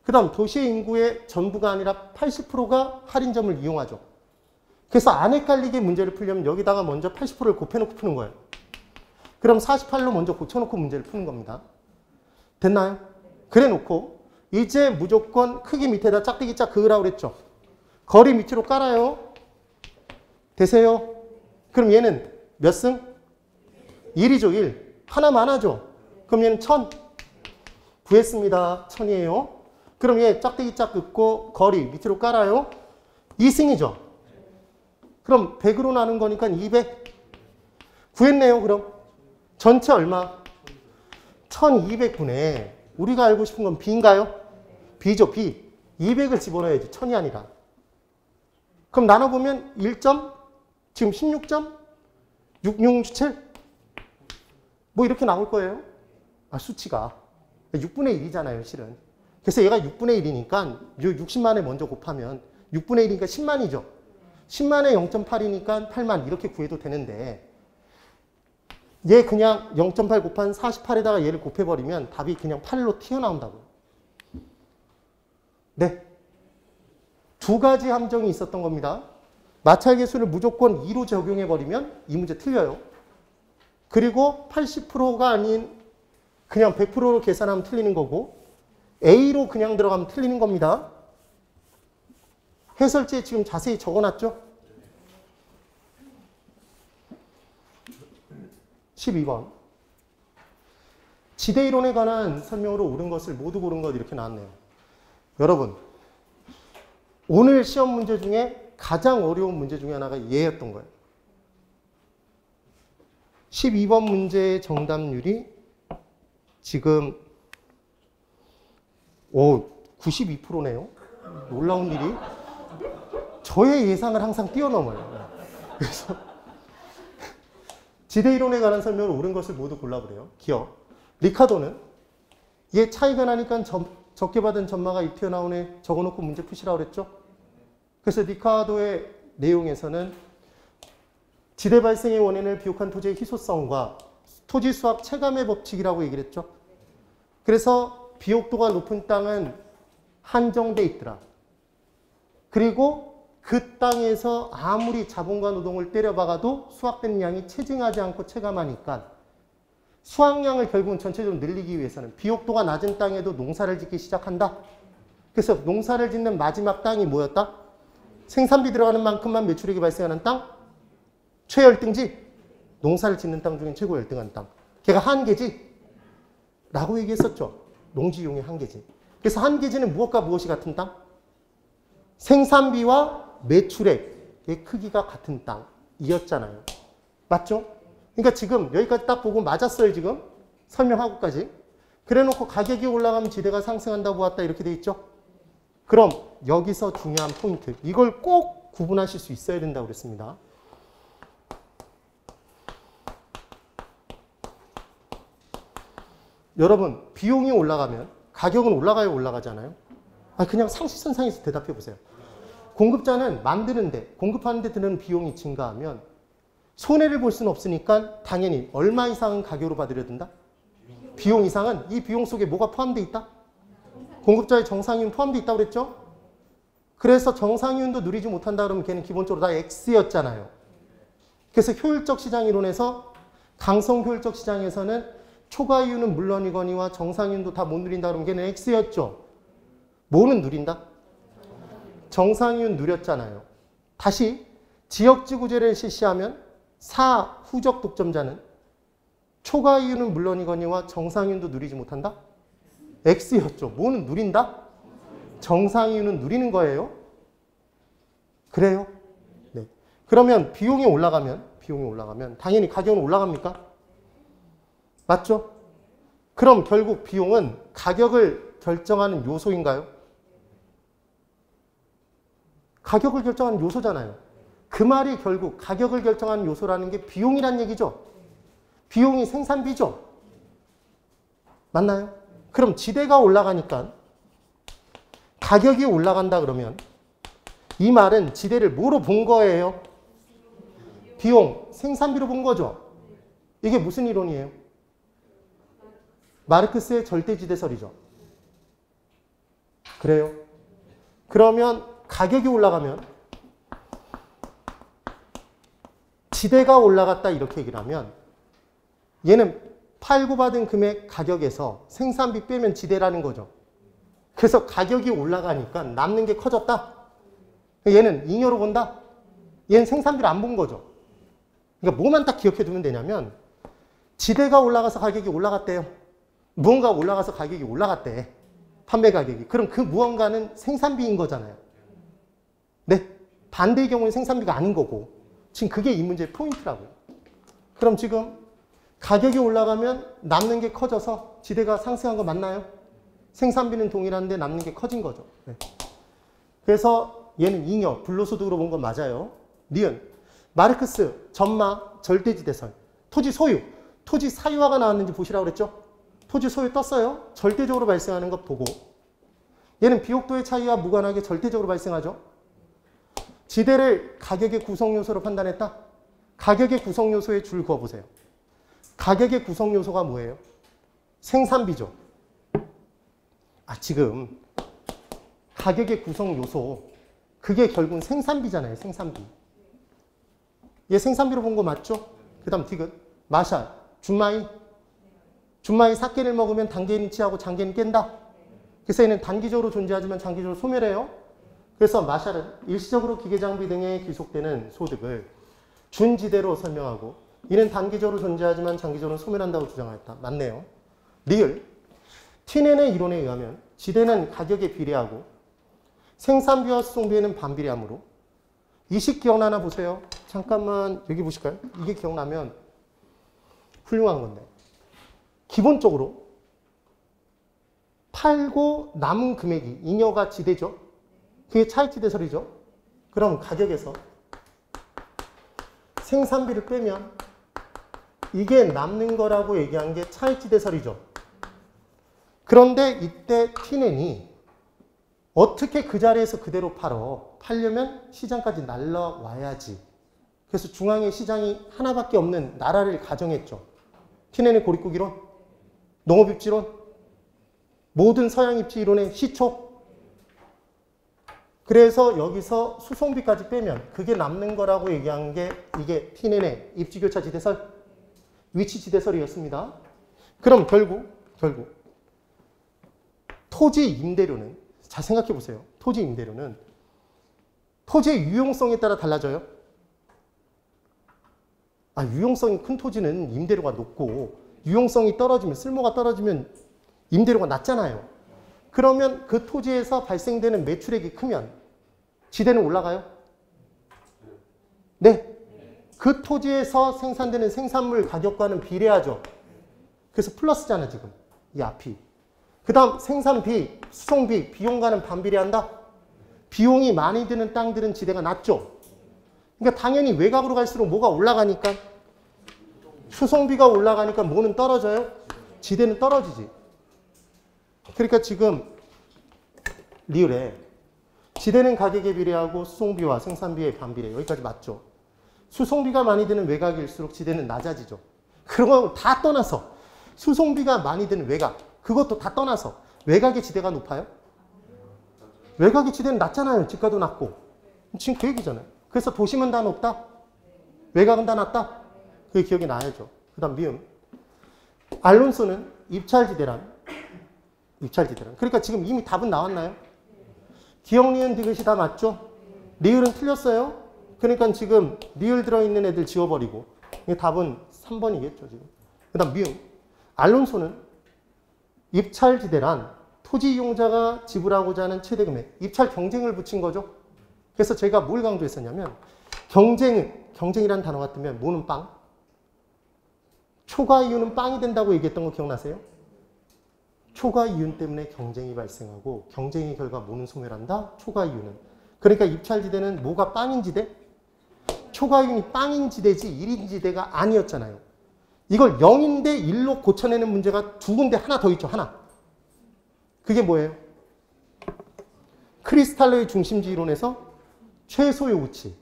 그 다음 도시의 인구의 전부가 아니라 80%가 할인점을 이용하죠. 그래서 안 헷갈리게 문제를 풀려면 여기다가 먼저 80%를 곱해놓고 푸는 거예요. 그럼 48로 먼저 고쳐놓고 문제를 푸는 겁니다. 됐나요? 그래 놓고 이제 무조건 크기 밑에다 짝대기 짝 그으라고 그랬죠. 거리 밑으로 깔아요. 되세요? 그럼 얘는 몇 승? 1이죠, 1. 하나만 하죠. 그럼 얘는 1000. 구했습니다. 1000이에요. 그럼 얘 짝대기 짝 긋고 거리 밑으로 깔아요. 2승이죠. 그럼 100으로 나눈 거니까 200. 구했네요, 그럼. 전체 얼마? 1200분의 우리가 알고 싶은 건 B인가요? B죠, B. 200을 집어넣어야지. 1000이 아니라. 그럼 나눠보면 1점, 지금 16점, 6667? 뭐 이렇게 나올 거예요. 아, 수치가. 6분의 1이잖아요, 실은. 그래서 얘가 6분의 1이니까 60만에 먼저 곱하면 6분의 1이니까 10만이죠. 10만에 0.8이니까 8만 이렇게 구해도 되는데 얘 그냥 0.8 곱한 48에다가 얘를 곱해버리면 답이 그냥 8로 튀어나온다고요. 네. 두 가지 함정이 있었던 겁니다. 마찰계수를 무조건 2로 적용해버리면 이 문제 틀려요. 그리고 80%가 아닌 그냥 100%로 계산하면 틀리는 거고 A로 그냥 들어가면 틀리는 겁니다. 해설지에 지금 자세히 적어놨죠? 12번. 지대이론에 관한 설명으로 옳은 것을 모두 고른 것 이렇게 나왔네요. 여러분, 오늘 시험 문제 중에 가장 어려운 문제 중에 하나가 얘였던 거예요. 12번 문제의 정답률이 지금 92%네요. 놀라운 일이. 저의 예상을 항상 뛰어넘어요. 그래서 지대이론에 관한 설명을 옳은 것을 모두 골라보래요. 기억. 리카도는 얘 차이가 나니까 적게 받은 점마가 이 튀어나오네 적어놓고 문제 푸시라고 그랬죠. 그래서 리카도의 내용에서는 지대 발생의 원인을 비옥한 토지의 희소성과 토지 수학 체감의 법칙이라고 얘기를 했죠. 그래서 비옥도가 높은 땅은 한정돼 있더라. 그리고 그 땅에서 아무리 자본과 노동을 때려박아도 수확되는 양이 체증하지 않고 체감하니까 수확량을 결국은 전체적으로 늘리기 위해서는 비옥도가 낮은 땅에도 농사를 짓기 시작한다. 그래서 농사를 짓는 마지막 땅이 뭐였다? 생산비 들어가는 만큼만 매출액이 발생하는 땅? 최열등지? 농사를 짓는 땅 중에 최고 열등한 땅. 걔가 한계지? 라고 얘기했었죠. 농지용의 한계지. 그래서 한계지는 무엇과 무엇이 같은 땅? 생산비와 매출액의 크기가 같은 땅이었잖아요. 맞죠? 그러니까 지금 여기까지 딱 보고 맞았어요, 지금. 설명하고까지. 그래 놓고 가격이 올라가면 지대가 상승한다고 보았다 이렇게 돼 있죠? 그럼 여기서 중요한 포인트. 이걸 꼭 구분하실 수 있어야 된다고 그랬습니다. 여러분, 비용이 올라가면 가격은 올라가요, 올라가잖아요? 그냥 상식선상에서 대답해 보세요. 공급자는 만드는데, 공급하는데 드는 비용이 증가하면 손해를 볼 수는 없으니까 당연히 얼마 이상은 가격으로 받으려 든다? 비용 이상은 이 비용 속에 뭐가 포함되어 있다? 공급자의 정상이윤 포함되어 있다고 그랬죠? 그래서 정상이윤도 누리지 못한다 그러면 걔는 기본적으로 다 X였잖아요. 그래서 효율적 시장 이론에서 강성 효율적 시장에서는 초과이윤은 물론이거니와 정상이윤도 다 못 누린다 그러면 걔는 X였죠. 뭐는 누린다? 정상이윤 누렸잖아요. 다시 지역지구제를 실시하면 사후적 독점자는 초과이윤은 물론이거니와 정상이윤도 누리지 못한다? X였죠. 뭐는 누린다? 정상이윤은 누리는 거예요. 그래요? 네. 그러면 비용이 올라가면 당연히 가격은 올라갑니까? 맞죠? 그럼 결국 비용은 가격을 결정하는 요소인가요? 가격을 결정하는 요소잖아요. 그 말이 결국 가격을 결정하는 요소라는 게 비용이란 얘기죠. 비용이 생산비죠. 맞나요? 그럼 지대가 올라가니까 가격이 올라간다 그러면 이 말은 지대를 뭐로 본 거예요? 비용, 생산비로 본 거죠. 이게 무슨 이론이에요? 마르크스의 절대지대설이죠. 그래요? 그러면 가격이 올라가면 지대가 올라갔다 이렇게 얘기를 하면 얘는 팔고 받은 금액 가격에서 생산비 빼면 지대라는 거죠. 그래서 가격이 올라가니까 남는 게 커졌다. 얘는 잉여로 본다. 얘는 생산비를 안 본 거죠. 그러니까 뭐만 딱 기억해 두면 되냐면 지대가 올라가서 가격이 올라갔대요. 무언가가 올라가서 가격이 올라갔대. 판매 가격이. 그럼 그 무언가는 생산비인 거잖아요. 네. 반대의 경우는 생산비가 아닌 거고. 지금 그게 이 문제의 포인트라고요. 그럼 지금 가격이 올라가면 남는 게 커져서 지대가 상승한 거 맞나요? 생산비는 동일한데 남는 게 커진 거죠. 네. 그래서 얘는 잉여, 불로소득으로 본 건 맞아요. 니은, 마르크스, 전마, 절대지대설, 토지 소유, 토지 사유화가 나왔는지 보시라고 그랬죠? 토지 소유 떴어요. 절대적으로 발생하는 것 보고. 얘는 비옥도의 차이와 무관하게 절대적으로 발생하죠. 지대를 가격의 구성요소로 판단했다. 가격의 구성요소의 줄 그어보세요. 가격의 구성요소가 뭐예요? 생산비죠. 지금 가격의 구성요소, 그게 결국은 생산비잖아요. 생산비. 얘 생산비로 본 거 맞죠? 그 다음 디귿, 마샬, 준마이. 준마이 사케를 먹으면 단계는 취하고 장계는 깬다. 그래서 얘는 단기적으로 존재하지만 장기적으로 소멸해요. 그래서 마샬은 일시적으로 기계장비 등에 귀속되는 소득을 준지대로 설명하고, 이는 단기적으로 존재하지만 장기적으로 소멸한다고 주장하였다. 맞네요. 리을, 티넨의 이론에 의하면 지대는 가격에 비례하고 생산비와 수송비에는 반비례하므로, 이 식 기억나나 보세요. 잠깐만 여기 보실까요? 이게 기억나면 훌륭한 건데, 기본적으로 팔고 남은 금액이 잉여가 지대죠. 그게 차익지대설이죠. 그럼 가격에서 생산비를 빼면 이게 남는 거라고 얘기한 게 차익지대설이죠. 그런데 이때 티넨이 어떻게 그 자리에서 그대로 팔려면 시장까지 날라와야지. 그래서 중앙에 시장이 하나밖에 없는 나라를 가정했죠. 티넨의 고립국이론, 농업입지론, 모든 서양입지 이론의 시초. 그래서 여기서 수송비까지 빼면 그게 남는 거라고 얘기한 게 이게 티넨의 입지교차 지대설, 위치 지대설이었습니다. 그럼 결국 토지 임대료는, 자 생각해 보세요. 토지 임대료는 토지의 유용성에 따라 달라져요. 유용성이 큰 토지는 임대료가 높고, 유용성이 떨어지면, 쓸모가 떨어지면 임대료가 낮잖아요. 그러면 그 토지에서 발생되는 매출액이 크면 지대는 올라가요? 네. 그 토지에서 생산되는 생산물 가격과는 비례하죠. 그래서 플러스잖아 지금 이 앞이. 그 다음 생산비, 수송비, 비용과는 반비례한다. 비용이 많이 드는 땅들은 지대가 낮죠. 그러니까 당연히 외곽으로 갈수록 뭐가 올라가니까, 수송비가 올라가니까 뭐는 떨어져요? 지대는 떨어지지. 그러니까 지금 리을에 지대는 가격에 비례하고 수송비와 생산비의 반비례, 여기까지 맞죠. 수송비가 많이 드는 외곽일수록 지대는 낮아지죠. 그런 거 다 떠나서 수송비가 많이 드는 외곽, 그것도 다 떠나서 외곽의 지대가 높아요? 외곽의 지대는 낮잖아요. 집가도 낮고. 지금 그 얘기잖아요. 그래서 도심은 다 높다? 외곽은 다 낮다? 그게 기억이 나야죠. 그 다음 미음. 알론소는 입찰지대란. 그러니까 지금 이미 답은 나왔나요? 기억, 니은, 디귿이 다 맞죠? 리을은 틀렸어요. 그러니까 지금 리을 들어있는 애들 지워버리고, 답은 3번이겠죠. 지금. 그 다음 미음. 알론소는 입찰지대란 토지 이용자가 지불하고자 하는 최대 금액, 입찰 경쟁을 붙인 거죠. 그래서 제가 뭘 강조했었냐면, 경쟁이라는 단어가 뜨면 뭐는 빵? 초과 이윤은 빵이 된다고 얘기했던 거 기억나세요? 초과 이윤 때문에 경쟁이 발생하고, 경쟁의 결과 뭐는 소멸한다? 초과 이윤은. 그러니까 입찰지대는 뭐가 빵인 지대? 초과 이윤이 빵인 지대지 1인 지대가 아니었잖아요. 이걸 0인데 1로 고쳐내는 문제가 두 군데 하나 더 있죠. 하나. 그게 뭐예요? 크리스탈로의 중심지 이론에서 최소 요구치.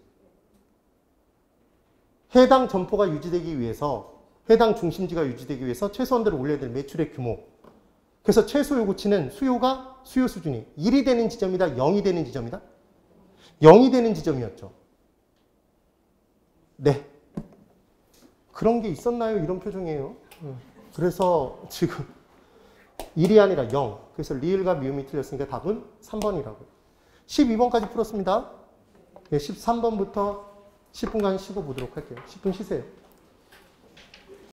해당 점포가 유지되기 위해서, 해당 중심지가 유지되기 위해서 최소한대로 올려야 될 매출의 규모. 그래서 최소 요구치는 수요가 수요 수준이 1이 되는 지점이다, 0이 되는 지점이다? 0이 되는 지점이었죠. 네. 그런 게 있었나요? 이런 표정이에요. 그래서 지금 1이 아니라 0. 그래서 리을과 미음이 틀렸으니까 답은 3번이라고. 12번까지 풀었습니다. 13번부터 10분간 쉬고 보도록 할게요. 10분 쉬세요.